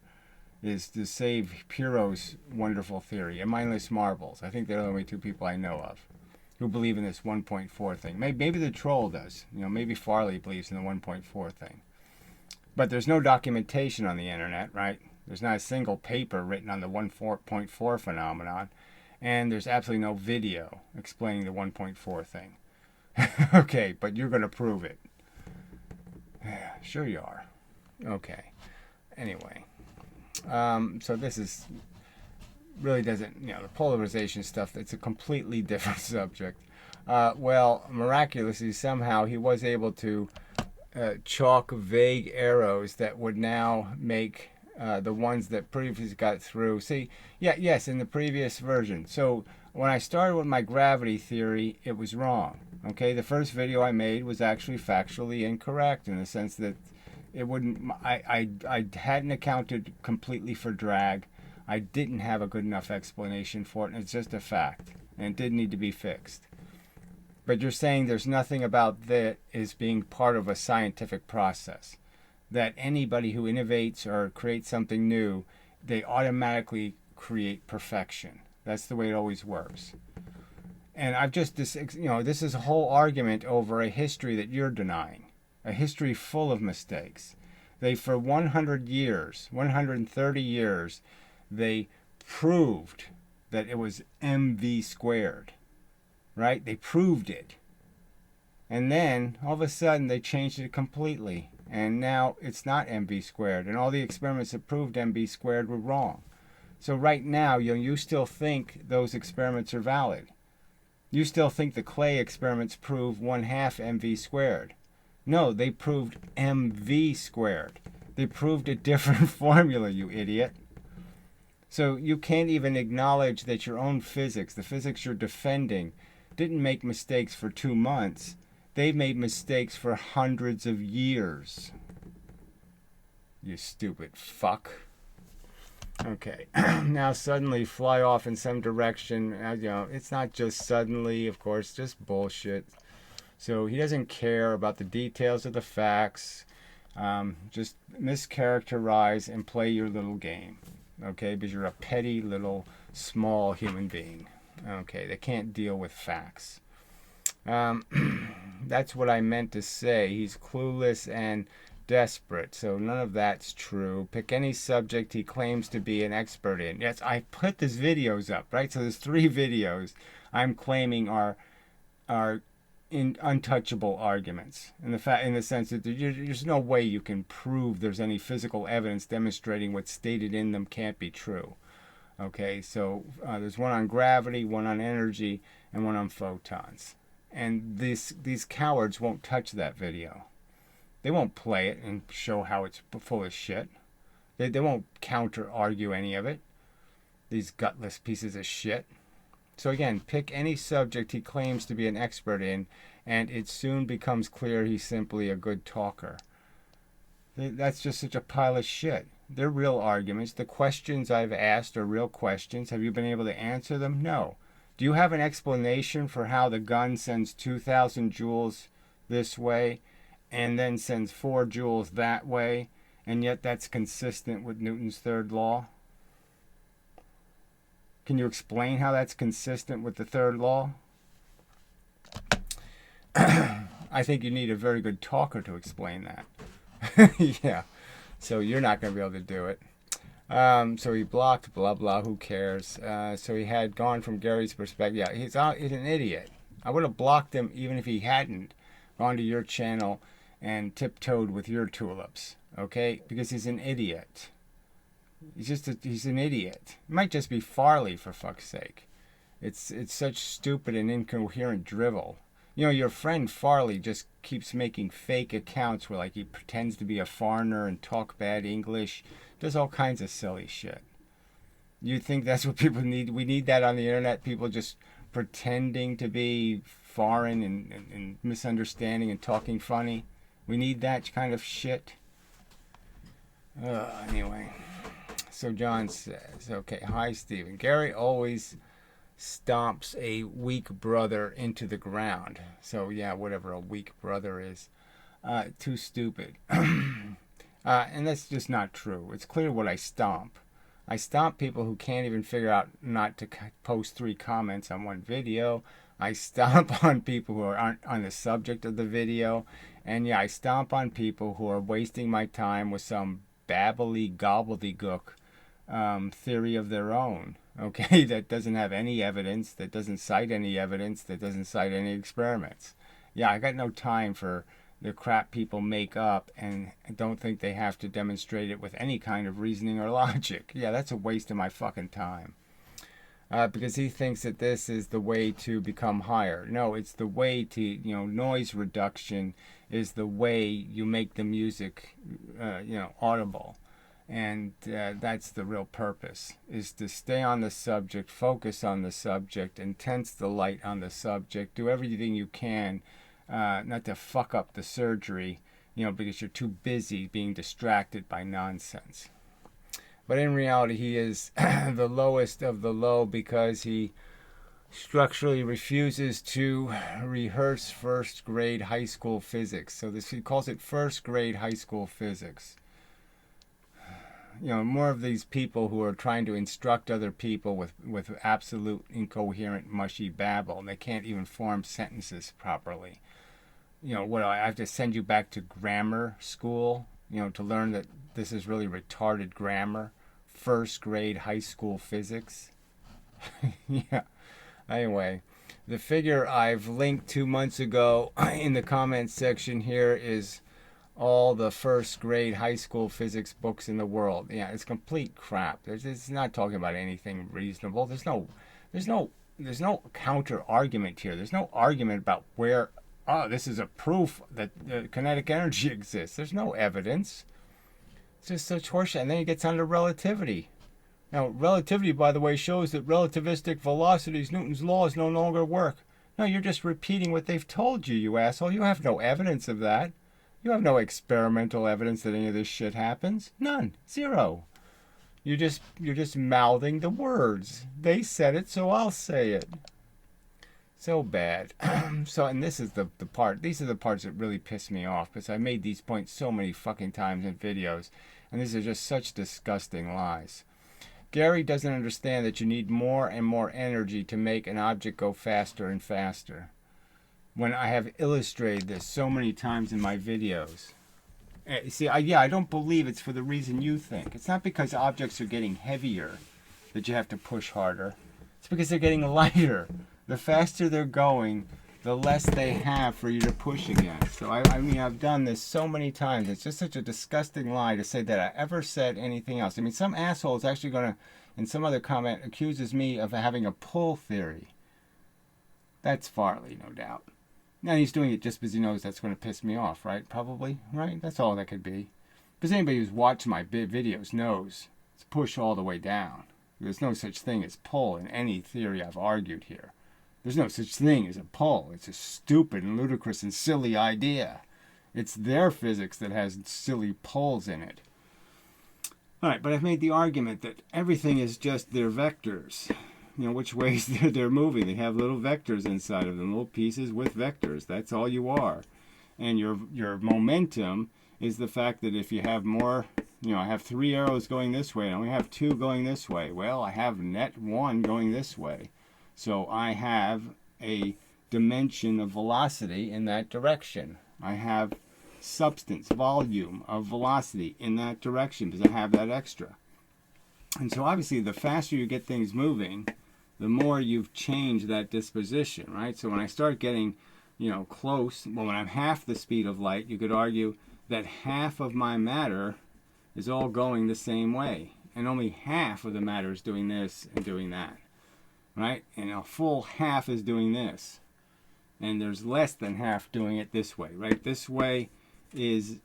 is to save Piro's wonderful theory and mindless marbles. I think they're the only two people I know of who believe in this 1.4 thing. Maybe the troll does. Maybe Farley believes in the 1.4 thing. But there's no documentation on the internet, right? There's not a single paper written on the 1.4 phenomenon, and there's absolutely no video explaining the 1.4 thing. Okay, but you're going to prove it. Sure you are. Okay. Anyway. So this is really doesn't, the polarization stuff, it's a completely different subject. Well, miraculously, somehow he was able to chalk vague arrows that would now make the ones that previously got through. See, yes, in the previous version. So when I started with my gravity theory, it was wrong. Okay, the first video I made was actually factually incorrect in the sense that it wouldn't. I hadn't accounted completely for drag. I didn't have a good enough explanation for it, and it's just a fact, and it did need to be fixed. But you're saying there's nothing about that as being part of a scientific process, that anybody who innovates or creates something new, they automatically create perfection. That's the way it always works. And I've just, this is a whole argument over a history that you're denying, a history full of mistakes. They, for 100 years, 130 years, they proved that it was mv squared, right? They proved it. And then, all of a sudden, they changed it completely. And now it's not mv squared. And all the experiments that proved mv squared were wrong. So right now, you still think those experiments are valid. You still think the Clay experiments prove 1/2 mv squared. No, they proved mv squared. They proved a different formula, you idiot. So you can't even acknowledge that your own physics, the physics you're defending, didn't make mistakes for 2 months. They've made mistakes for hundreds of years. You stupid fuck. Okay, now suddenly fly off in some direction. It's not just suddenly, of course, just bullshit. So he doesn't care about the details of the facts. Just mischaracterize and play your little game. Okay, because you're a petty little small human being. Okay, they can't deal with facts. That's what I meant to say. He's clueless and desperate, so none of that's true. Pick any subject he claims to be an expert in. Yes, I put these videos up, right? So there's 3 videos I'm claiming are untouchable arguments. In the sense that there's no way you can prove there's any physical evidence demonstrating what's stated in them can't be true. Okay, so there's one on gravity, one on energy, and one on photons. And these cowards won't touch that video. They won't play it and show how it's full of shit. They won't counter-argue any of it. These gutless pieces of shit. So again, pick any subject he claims to be an expert in, and it soon becomes clear he's simply a good talker. That's just such a pile of shit. They're real arguments. The questions I've asked are real questions. Have you been able to answer them? No. Do you have an explanation for how the gun sends 2,000 joules this way and then sends 4 joules that way, and yet that's consistent with Newton's third law? Can you explain how that's consistent with the third law? I think you need a very good talker to explain that. Yeah, so you're not going to be able to do it. So he blocked, blah, blah, who cares? So he had gone from Gary's perspective. Yeah, he's an idiot. I would have blocked him even if he hadn't gone to your channel and tiptoed with your tulips, okay? Because he's an idiot. He's an idiot. It might just be Farley, for fuck's sake. It's such stupid and incoherent drivel. You know, your friend Farley just keeps making fake accounts where, like, he pretends to be a foreigner and talk bad English. Does all kinds of silly shit. You think that's what people need? We need that on the internet? People just pretending to be foreign and misunderstanding and talking funny? We need that kind of shit? Anyway. So John says, okay, hi Stephen. Gary always stomps a weak brother into the ground. So yeah, whatever a weak brother is. Too stupid. And that's just not true. It's clear what I stomp. I stomp people who can't even figure out not to post 3 comments on one video. I stomp on people who aren't on the subject of the video. And yeah, I stomp on people who are wasting my time with some babbly gobbledygook theory of their own, okay, that doesn't have any evidence, that doesn't cite any evidence, that doesn't cite any experiments. Yeah, I got no time for the crap people make up and don't think they have to demonstrate it with any kind of reasoning or logic. Yeah, that's a waste of my fucking time. Because he thinks that this is the way to become higher. No, it's the way to, noise reduction is the way you make the music, audible. And that's the real purpose, is to stay on the subject, focus on the subject, intense the light on the subject, do everything you can not to fuck up the surgery, because you're too busy being distracted by nonsense. But in reality, he is the lowest of the low because he structurally refuses to rehearse first grade high school physics. So he calls it first grade high school physics. More of these people who are trying to instruct other people with absolute incoherent, mushy babble. They can't even form sentences properly. What, I have to send you back to grammar school, to learn that this is really retarded grammar? First grade high school physics? Yeah. Anyway, the figure I've linked 2 months ago in the comments section here is all the first grade high school physics books in the world. Yeah, it's complete crap. It's not talking about anything reasonable. There's no counter argument here. There's no argument about where, this is a proof that kinetic energy exists. There's no evidence. It's just such horseshit. And then he gets onto relativity. Now, relativity, by the way, shows that relativistic velocities, Newton's laws, no longer work. No, you're just repeating what they've told you, you asshole. You have no evidence of that. You have no experimental evidence that any of this shit happens. None. Zero. You're just mouthing the words. They said it, so I'll say it. So bad. And this is the part. These are the parts that really piss me off, because I made these points so many fucking times in videos, and these are just such disgusting lies. Gary doesn't understand that you need more and more energy to make an object go faster and faster. When I have illustrated this so many times in my videos. See, I don't believe it's for the reason you think. It's not because objects are getting heavier that you have to push harder. It's because they're getting lighter. The faster they're going, the less they have for you to push against. So, I mean, I've done this so many times. It's just such a disgusting lie to say that I ever said anything else. I mean, some asshole is actually going to, in some other comment, accuses me of having a pull theory. That's Farley, no doubt. Now, he's doing it just because he knows that's going to piss me off, right? Probably, right? That's all that could be. Because anybody who's watched my videos knows it's push all the way down. There's no such thing as pull in any theory I've argued here. There's no such thing as a pull. It's a stupid and ludicrous and silly idea. It's their physics that has silly pulls in it. All right, but I've made the argument that everything is just their vectors. You know, which ways they're moving. They have little vectors inside of them, little pieces with vectors. That's all you are. And your momentum is the fact that if you have more, I have 3 arrows going this way, and I only have 2 going this way. Well, I have net 1 going this way. So I have a dimension of velocity in that direction. I have substance, volume of velocity in that direction because I have that extra. And so obviously the faster you get things moving, the more you've changed that disposition, right? So when I start getting, close, well, when I'm half the speed of light, you could argue that half of my matter is all going the same way. And only half of the matter is doing this and doing that, right? And a full half is doing this. And there's less than half doing it this way, right? This way is,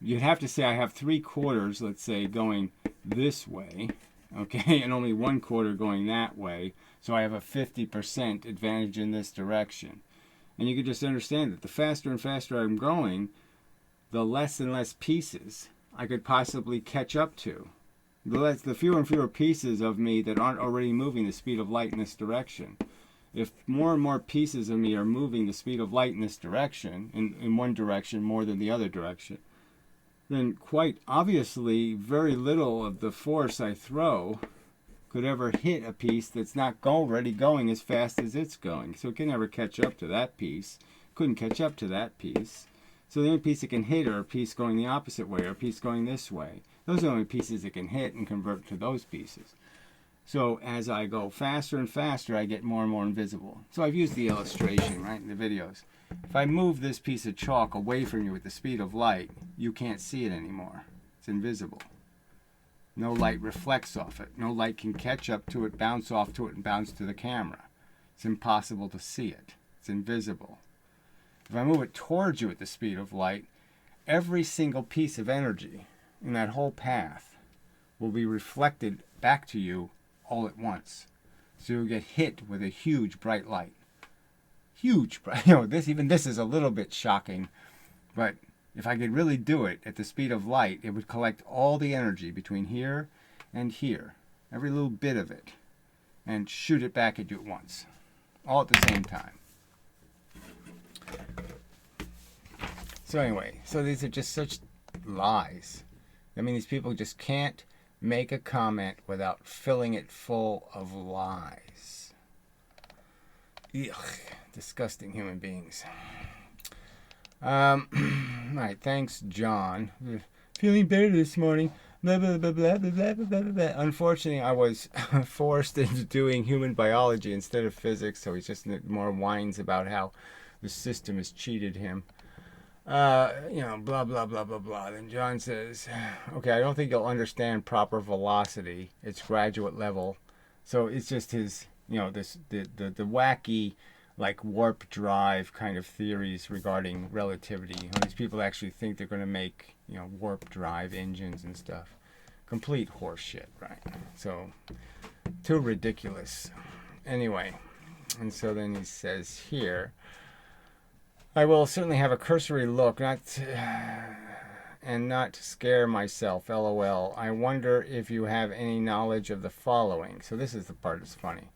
you'd have to say I have 3/4, let's say, going this way, okay, and only 1/4 going that way, so I have a 50% advantage in this direction. And you can just understand that the faster and faster I'm going, the less and less pieces I could possibly catch up to. The fewer and fewer pieces of me that aren't already moving the speed of light in this direction. If more and more pieces of me are moving the speed of light in this direction, in one direction more than the other direction, then quite obviously very little of the force I throw could ever hit a piece that's not already going as fast as it's going. So it can never catch up to that piece. Couldn't catch up to that piece. So the only piece it can hit are a piece going the opposite way or a piece going this way. Those are the only pieces it can hit and convert to those pieces. So as I go faster and faster, I get more and more invisible. So I've used the illustration, right, in the videos. If I move this piece of chalk away from you at the speed of light, you can't see it anymore. It's invisible. No light reflects off it. No light can catch up to it, bounce off to it, and bounce to the camera. It's impossible to see it. It's invisible. If I move it towards you at the speed of light, every single piece of energy in that whole path will be reflected back to you all at once. So you'll get hit with a huge bright light. Huge bright, this is a little bit shocking, but if I could really do it at the speed of light, it would collect all the energy between here and here, every little bit of it, and shoot it back at you at once, all at the same time. So anyway, so these are just such lies. I mean, these people just can't make a comment without filling it full of lies. Ugh, disgusting human beings. All right, thanks, John. Feeling better this morning. Blah, blah, blah, blah, blah, blah, blah, blah. Unfortunately, I was forced into doing human biology instead of physics, so he's just more whines about how the system has cheated him. Blah, blah, blah, blah, blah. Then John says, okay, I don't think you'll understand proper velocity. It's graduate level. So it's just his, the wacky like warp drive kind of theories regarding relativity. These people actually think they're going to make, warp drive engines and stuff. Complete horseshit, right? So, too ridiculous. Anyway, and so then he says here, I will certainly have a cursory look, and not scare myself, lol. I wonder if you have any knowledge of the following. So this is the part that's funny.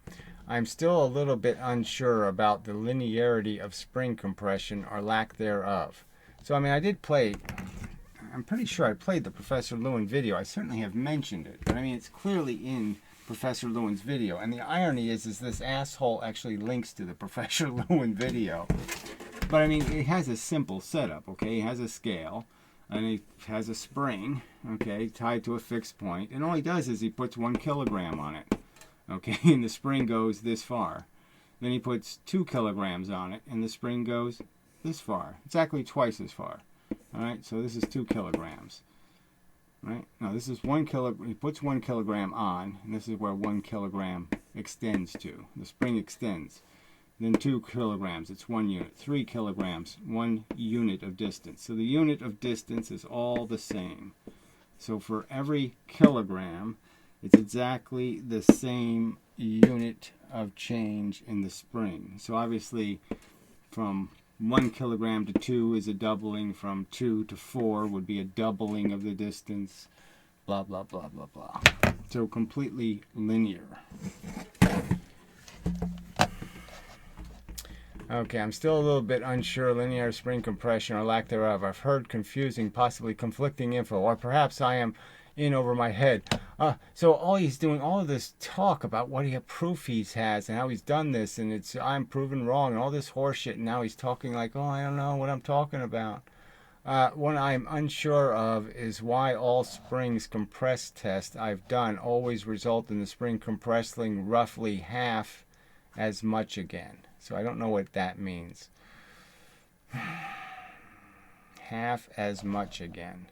I'm still a little bit unsure about the linearity of spring compression or lack thereof. So, I did play, I'm pretty sure I played the Professor Lewin video. I certainly have mentioned it, but it's clearly in Professor Lewin's video. And the irony is this asshole actually links to the Professor Lewin video. But it has a simple setup, okay? It has a scale, and it has a spring, okay, tied to a fixed point. And all he does is he puts 1 kilogram on it, okay? And the spring goes this far. Then he puts 2 kilograms on it, and the spring goes this far. Exactly twice as far. All right, so this is 2 kilograms. Right? Now this is 1 kilogram. He puts 1 kilogram on, and this is where 1 kilogram extends to. The spring extends. Then 2 kilograms, it's 1 unit. 3 kilograms, 1 unit of distance. So the unit of distance is all the same. So for every kilogram, it's exactly the same unit of change in the spring. So obviously, from 1 kilogram to 2 is a doubling. From 2 to 4 would be a doubling of the distance. Blah, blah, blah, blah, blah. So completely linear. Okay, I'm still a little bit unsure. Linear spring compression or lack thereof. I've heard confusing, possibly conflicting info, or perhaps I am in over my head. So all he's doing, all of this talk about what proof he has and how he's done this, and it's I'm proven wrong and all this horseshit, and now he's talking like, I don't know what I'm talking about. What I'm unsure of is why all springs compress tests I've done always result in the spring compressing roughly half as much again. So I don't know what that means. Half as much again.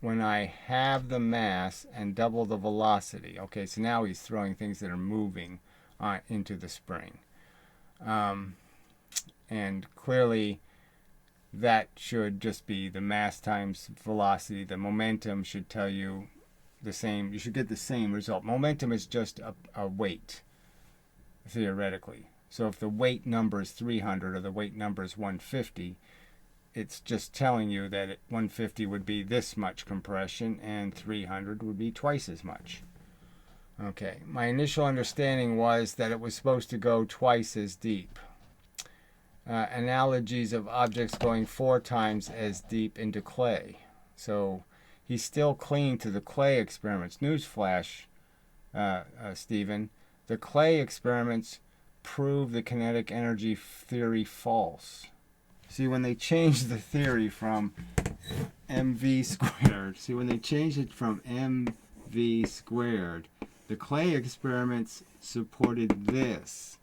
When I have the mass and double the velocity. Okay, so now he's throwing things that are moving into the spring. And clearly that should just be the mass times velocity. The momentum should tell you the same. You should get the same result. Momentum is just a weight, theoretically. So if the weight number is 300 or the weight number is 150, it's just telling you that 150 would be this much compression and 300 would be twice as much. Okay, my initial understanding was that it was supposed to go twice as deep. Analogies of objects going 4 times as deep into clay. So he's still clinging to the clay experiments. Newsflash, Stephen. The clay experiments prove the kinetic energy theory false. See, when they changed the theory from mv squared, mv squared, the clay experiments supported this.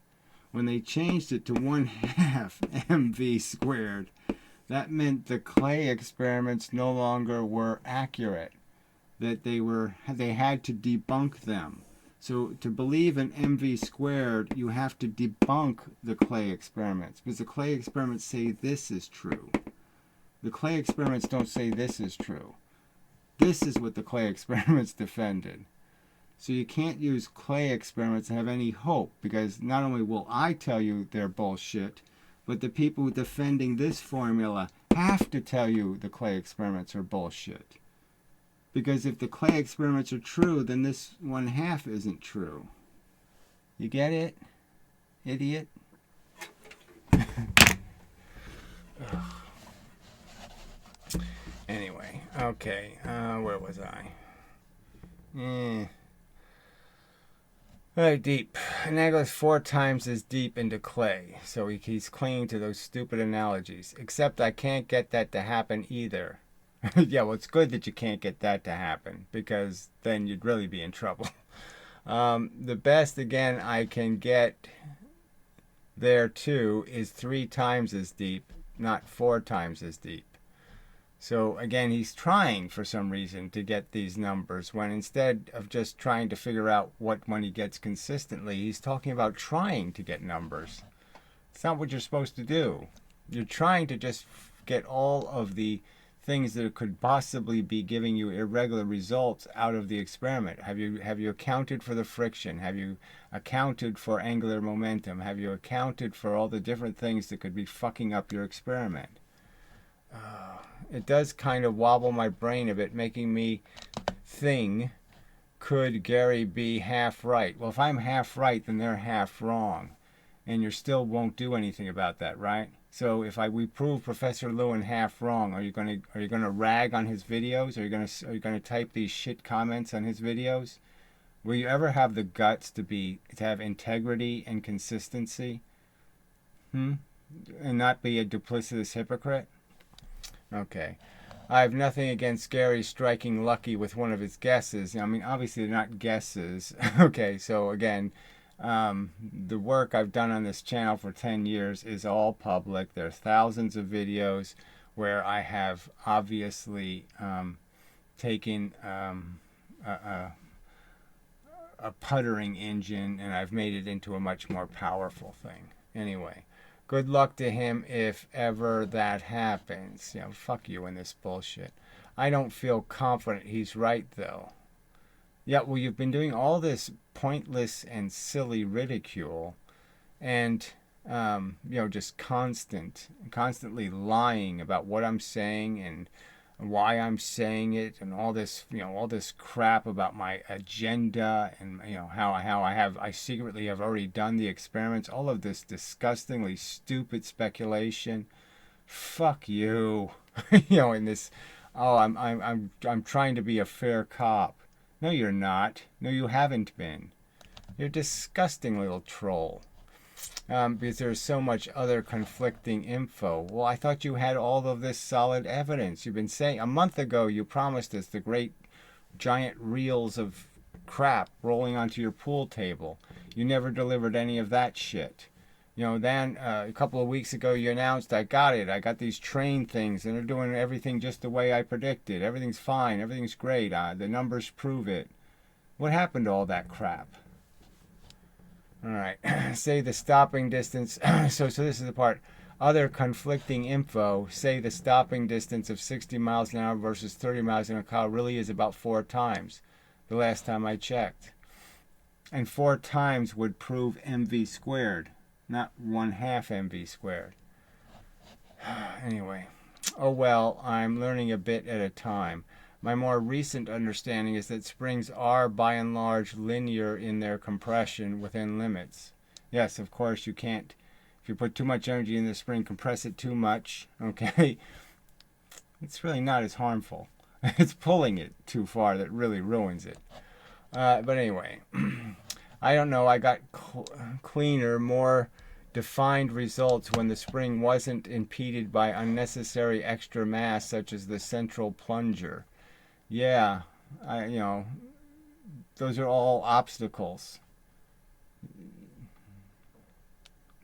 When they changed it to 1/2 mv squared, that meant the clay experiments no longer were accurate, that they had to debunk them. So to believe in mv squared, you have to debunk the clay experiments, because the clay experiments say this is true. The clay experiments don't say this is true. This is what the clay experiments defended. So you can't use clay experiments to have any hope, because not only will I tell you they're bullshit, but the people defending this formula have to tell you the clay experiments are bullshit. Because if the clay experiments are true, then this 1/2 isn't true. You get it, idiot? Anyway, okay, where was I? Very deep. Anaglis 4 times as deep into clay. So he's clinging to those stupid analogies. Except I can't get that to happen either. Yeah, well, it's good that you can't get that to happen, because then you'd really be in trouble. The best, again, I can get there too is 3 times as deep, not 4 times as deep. So again, he's trying for some reason to get these numbers when instead of just trying to figure out what money gets consistently, he's talking about trying to get numbers. It's not what you're supposed to do. You're trying to just get all of the things that could possibly be giving you irregular results out of the experiment. Have you accounted for the friction? Have you accounted for angular momentum? Have you accounted for all the different things that could be fucking up your experiment? It does kind of wobble my brain a bit, making me think, could Gary be half right? Well, if I'm half right, then they're half wrong. And you still won't do anything about that, right? So if we prove Professor Lewin half wrong, are you gonna rag on his videos? Are you gonna type these shit comments on his videos? Will you ever have the guts to have integrity and consistency? And not be a duplicitous hypocrite? Okay. I have nothing against Gary striking lucky with one of his guesses. I mean, obviously they're not guesses. Okay, so again, the work I've done on this channel for 10 years is all public. There are thousands of videos where I have obviously taken a puttering engine and I've made it into a much more powerful thing. Anyway. Good luck to him if ever that happens. You know, fuck you in this bullshit. I don't feel confident he's right, though. Yeah, well, you've been doing all this pointless and silly ridicule and, just constantly lying about what I'm saying and why I'm saying it and all this crap about my agenda and how I secretly have already done the experiments, all of this disgustingly stupid speculation. Fuck you. In this, I'm trying to be a fair cop. No, you're not. No, you haven't been. You're a disgusting little troll. Because there's so much other conflicting info. Well, I thought you had all of this solid evidence. You've been saying, a month ago you promised us the great giant reels of crap rolling onto your pool table. You never delivered any of that shit. Then a couple of weeks ago you announced, I got it. I got these train things and they're doing everything just the way I predicted. Everything's fine. Everything's great. The numbers prove it. What happened to all that crap? All right, say the stopping distance. So this is the part. Other conflicting info. Say the stopping distance of 60 miles an hour versus 30 miles an hour really is about 4 times. The last time I checked. And 4 times would prove mv squared, not 1/2 mv squared. Anyway, oh well, I'm learning a bit at a time. My more recent understanding is that springs are, by and large, linear in their compression within limits. Yes, of course, you can't, if you put too much energy in the spring, compress it too much, okay, it's really not as harmful. It's pulling it too far that really ruins it. But anyway, I don't know, I got cleaner, more defined results when the spring wasn't impeded by unnecessary extra mass such as the central plunger. Yeah, those are all obstacles.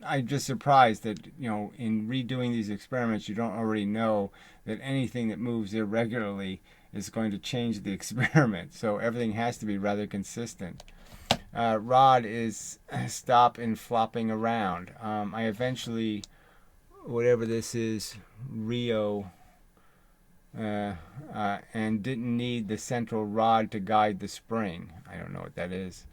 I'm just surprised that, in redoing these experiments, you don't already know that anything that moves irregularly is going to change the experiment. So everything has to be rather consistent. Rod is stop in flopping around. I eventually, whatever this is, Rio... and didn't need the central rod to guide the spring. I don't know what that is.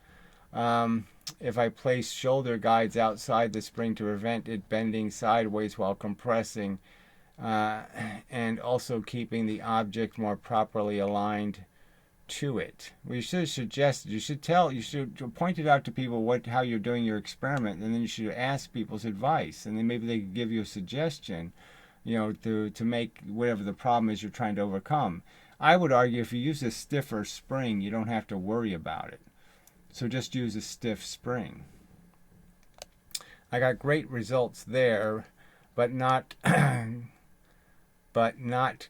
If I place shoulder guides outside the spring to prevent it bending sideways while compressing, and also keeping the object more properly aligned to it. Well, you should have suggested, you should point it out to people how you're doing your experiment, and then you should ask people's advice, and then maybe they could give you a suggestion, to make whatever the problem is you're trying to overcome. I would argue if you use a stiffer spring, you don't have to worry about it. So just use a stiff spring. I got great results there, but not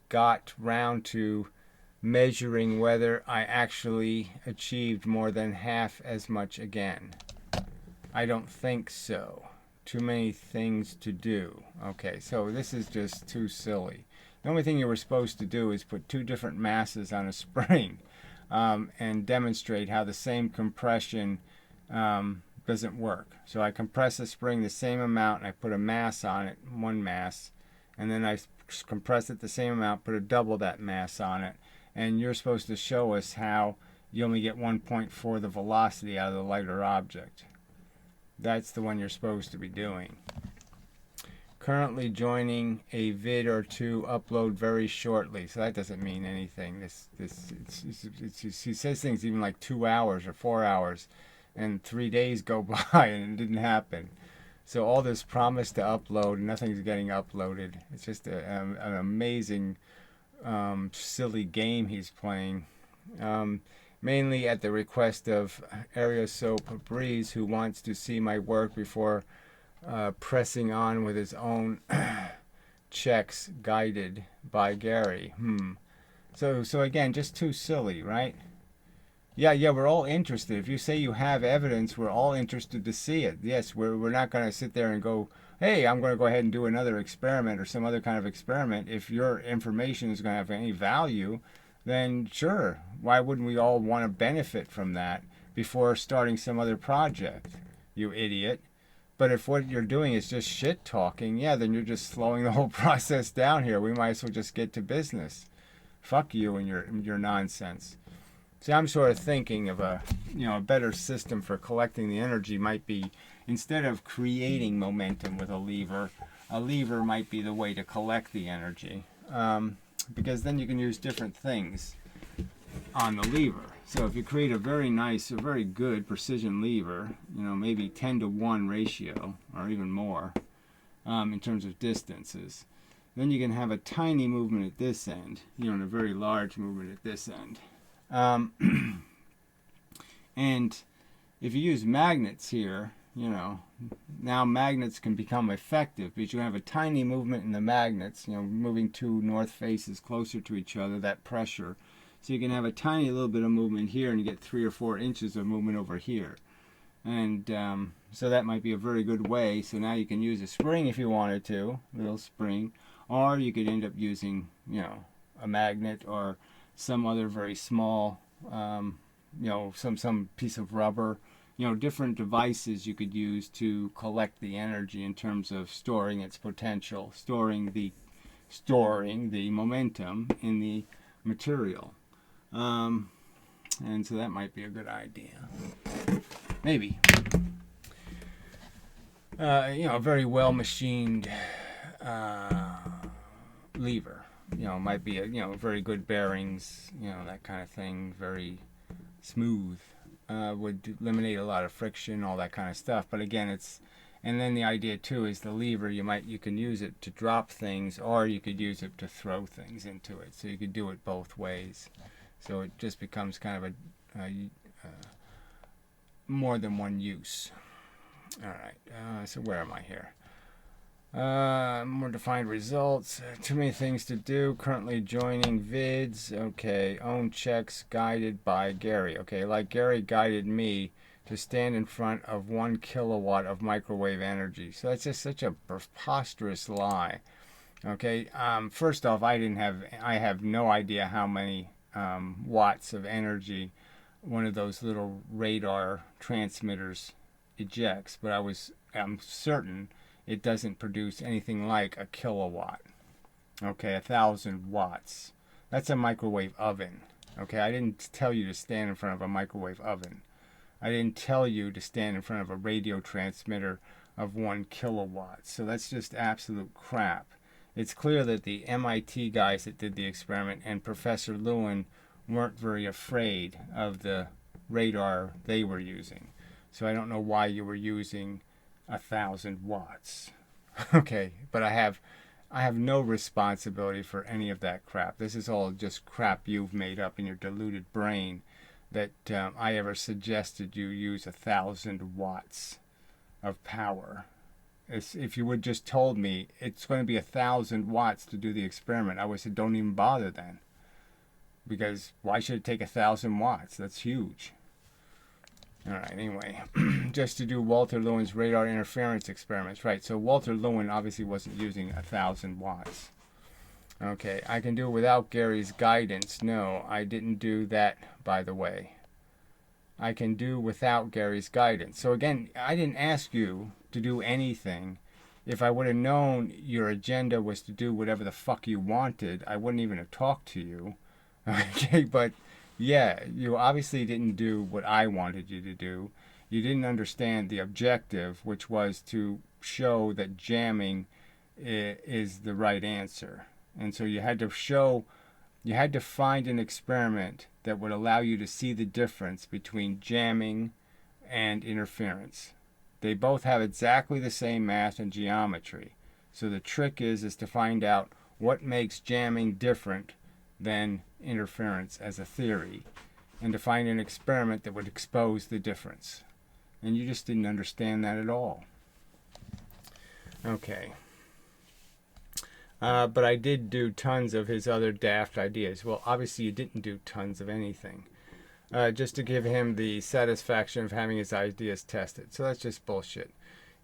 got round to measuring whether I actually achieved more than half as much again. I don't think so. Too many things to do. Okay, so this is just too silly. The only thing you were supposed to do is put two different masses on a spring, and demonstrate how the same compression doesn't work. So I compress the spring the same amount, and I put a mass on it, one mass, and then I compress it the same amount, put a double that mass on it, and you're supposed to show us how you only get 1.4 the velocity out of the lighter object. That's the one you're supposed to be doing. Currently joining a vid or two, upload very shortly. So that doesn't mean anything. He says things even like 2 hours or 4 hours, and 3 days go by and it didn't happen. So all this promise to upload, nothing's getting uploaded. It's just an amazing, silly game he's playing. Mainly at the request of Aerosol Breeze, who wants to see my work before pressing on with his own checks guided by Gary. So again, just too silly, right? Yeah, we're all interested. If you say you have evidence, we're all interested to see it. Yes, we're not going to sit there and go, hey, I'm going to go ahead and do another experiment or some other kind of experiment. If your information is going to have any value, then sure, why wouldn't we all want to benefit from that before starting some other project, you idiot? But if what you're doing is just shit talking, yeah, then you're just slowing the whole process down here. We might as well just get to business. Fuck you and your nonsense. See, I'm sort of thinking of a better system for collecting the energy might be, instead of creating momentum with a lever might be the way to collect the energy. Because then you can use different things on the lever. So if you create a very nice, a very good precision lever, maybe 10-to-1 ratio or even more in terms of distances, then you can have a tiny movement at this end, and a very large movement at this end. And if you use magnets here, now magnets can become effective because you have a tiny movement in the magnets, moving two north faces closer to each other, that pressure. So you can have a tiny little bit of movement here and you get 3 or 4 inches of movement over here. And so that might be a very good way. So now you can use a spring if you wanted to, little spring, or you could end up using, a magnet or some other very small, some piece of rubber. Different devices you could use to collect the energy in terms of storing its potential, storing the momentum in the material. And so that might be a good idea. Maybe. A very well machined lever. Might be very good bearings, that kind of thing, very smooth. Would eliminate a lot of friction, all that kind of stuff. But again, and then the idea too is the lever, you can use it to drop things, or you could use it to throw things into it. So you could do it both ways. So it just becomes kind of a more than one use. All right. So where am I here? More defined results. Too many things to do. Currently joining vids. Okay. Own checks guided by Gary. Okay. Like Gary guided me to stand in front of 1 kilowatt of microwave energy. So that's just such a preposterous lie. Okay. First off, I have no idea how many watts of energy one of those little radar transmitters ejects, but I'm certain it doesn't produce anything like a kilowatt. Okay, 1,000 watts. That's a microwave oven. Okay, I didn't tell you to stand in front of a microwave oven. I didn't tell you to stand in front of a radio transmitter of 1 kilowatt. So that's just absolute crap. It's clear that the MIT guys that did the experiment and Professor Lewin weren't very afraid of the radar they were using. So I don't know why you were using 1,000 watts. Okay, but I have no responsibility for any of that crap. This is all just crap you've made up in your deluded brain that I ever suggested you use 1,000 watts of power. If you would just told me it's going to be 1,000 watts to do the experiment, I would have said don't even bother then. Because why should it take 1,000 watts? That's huge. All right, anyway, just to do Walter Lewin's radar interference experiments. Right, so Walter Lewin obviously wasn't using 1,000 watts. Okay, I can do it without Gary's guidance. No, I didn't do that, by the way. I can do without Gary's guidance. So again, I didn't ask you to do anything. If I would have known your agenda was to do whatever the fuck you wanted, I wouldn't even have talked to you. Okay, but yeah, you obviously didn't do what I wanted you to do. You didn't understand the objective, which was to show that jamming is the right answer. And so you had to find an experiment that would allow you to see the difference between jamming and interference. They both have exactly the same math and geometry. So the trick is to find out what makes jamming different than interference as a theory, and to find an experiment that would expose the difference. And you just didn't understand that at all. Okay. But I did do tons of his other daft ideas. Well, obviously you didn't do tons of anything. Just to give him the satisfaction of having his ideas tested. So that's just bullshit.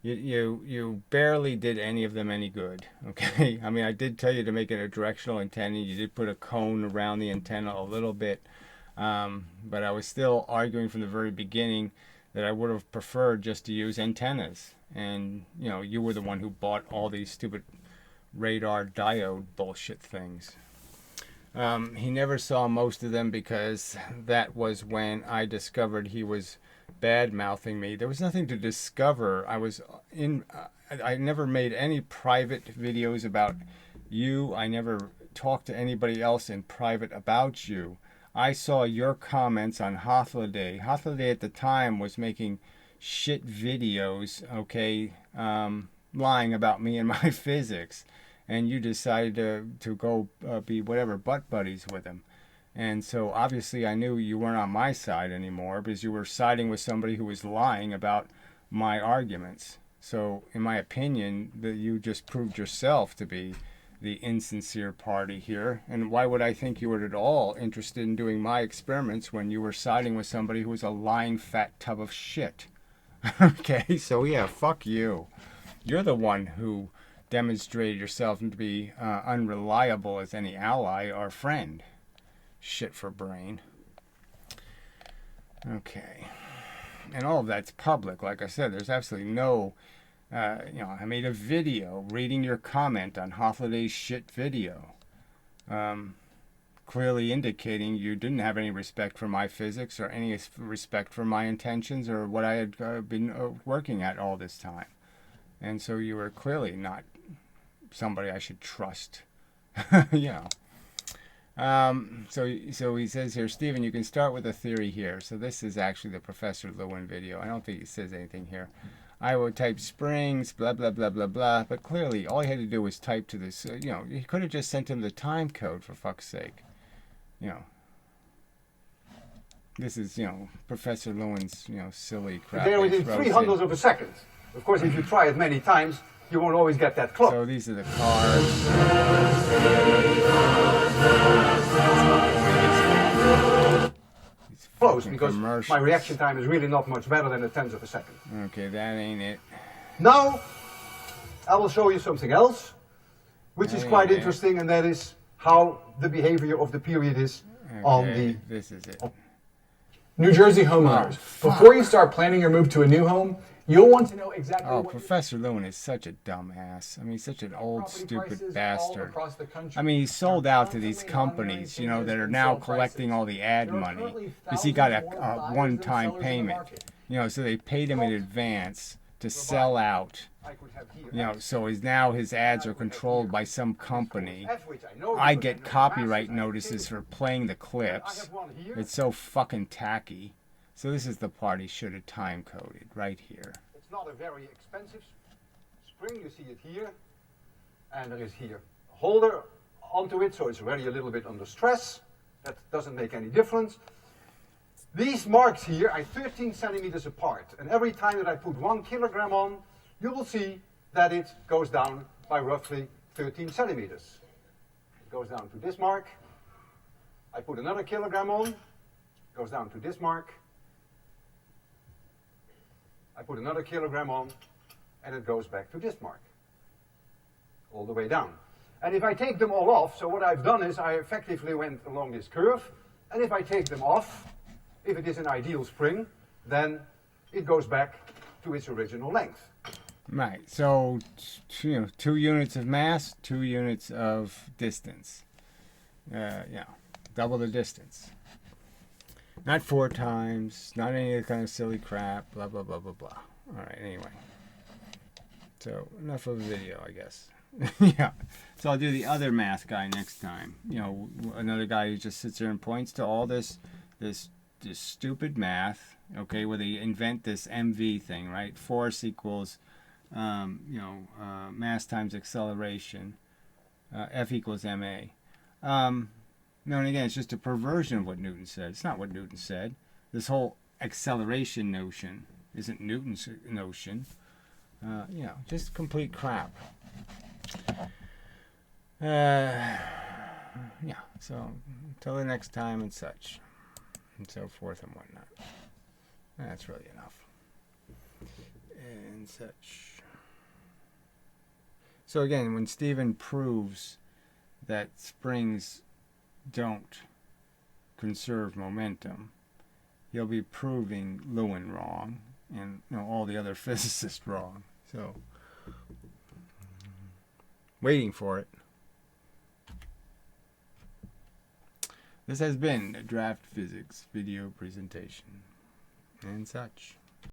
You barely did any of them any good. Okay? I mean, I did tell you to make it a directional antenna. You did put a cone around the antenna a little bit. But I was still arguing from the very beginning that I would have preferred just to use antennas. And, you know, you were the one who bought all these stupid radar diode bullshit things. He never saw most of them because that was when I discovered he was bad-mouthing me. There was nothing to discover. I never made any private videos about you. I never talked to anybody else in private about you. I saw your comments on Holiday. Holiday at the time was making shit videos, okay, lying about me and my physics. And you decided to go be whatever butt buddies with him. And so obviously I knew you weren't on my side anymore because you were siding with somebody who was lying about my arguments. So in my opinion, that you just proved yourself to be the insincere party here. And why would I think you were at all interested in doing my experiments when you were siding with somebody who was a lying fat tub of shit? Okay, so yeah, fuck you. You're the one who demonstrated yourself to be unreliable as any ally or friend. Shit for brain. Okay. And all of that's public. Like I said, there's absolutely no, I made a video reading your comment on Holiday's shit video. Clearly indicating you didn't have any respect for my physics or any respect for my intentions or what I had been working at all this time. And so you were clearly not somebody I should trust. You know. So he says here, Stephen, you can start with a theory here. So this is actually the Professor Lewin video. I don't think he says anything here. I would type springs, blah, blah, blah, blah, blah. But clearly, all he had to do was type to this. He could have just sent him the time code, for fuck's sake. This is, Professor Lewin's, silly crap. There within 300 of a second. Of course, if you try it many times, you won't always get that clock. So these are the cars. Close, because my reaction time is really not much better than a tenth of a second. Okay, that ain't it. Now, I will show you something else, which is quite interesting, and that is how the behavior of the period is on the... This is it. New Jersey homeowners, before you start planning your move to a new home, you'll want to know exactly what... Professor Lewin is such a dumbass. I mean, he's such an old, stupid bastard. Country, I mean, he sold out to these companies, that are now collecting all the ad money. Because he got a one-time payment. So they paid him in advance to sell out. So now his ads are controlled by some company. I get copyright notices for playing the clips. It's so fucking tacky. So this is the part he should have time coded right here. It's not a very expensive spring. You see it here. And there is here a holder onto it, so it's already a little bit under stress. That doesn't make any difference. These marks here are 13 centimeters apart. And every time that I put 1 kilogram on, you will see that it goes down by roughly 13 centimeters. It goes down to this mark. I put another kilogram on. It goes down to this mark. I put another kilogram on, and it goes back to this mark, all the way down. And if I take them all off, so what I've done is I effectively went along this curve, and if I take them off, if it is an ideal spring, then it goes back to its original length. Right. So, 2 units of mass, 2 units of distance. Double the distance. Not 4 times, not any of the kind of silly crap, blah, blah, blah, blah, blah. All right, anyway. So, enough of the video, I guess. Yeah. So I'll do the other math guy next time. Another guy who just sits there and points to all this stupid math, okay, where they invent this MV thing, right? Force equals, mass times acceleration, F equals ma. And again, it's just a perversion of what Newton said. It's not what Newton said. This whole acceleration notion isn't Newton's notion. Just complete crap. So until the next time and such, and so forth and whatnot. That's really enough. And such. So again, when Stephen proves that springs don't conserve momentum, he'll be proving Lewin wrong and all the other physicists wrong. So, waiting for it. This has been a Draft Physics video presentation and such.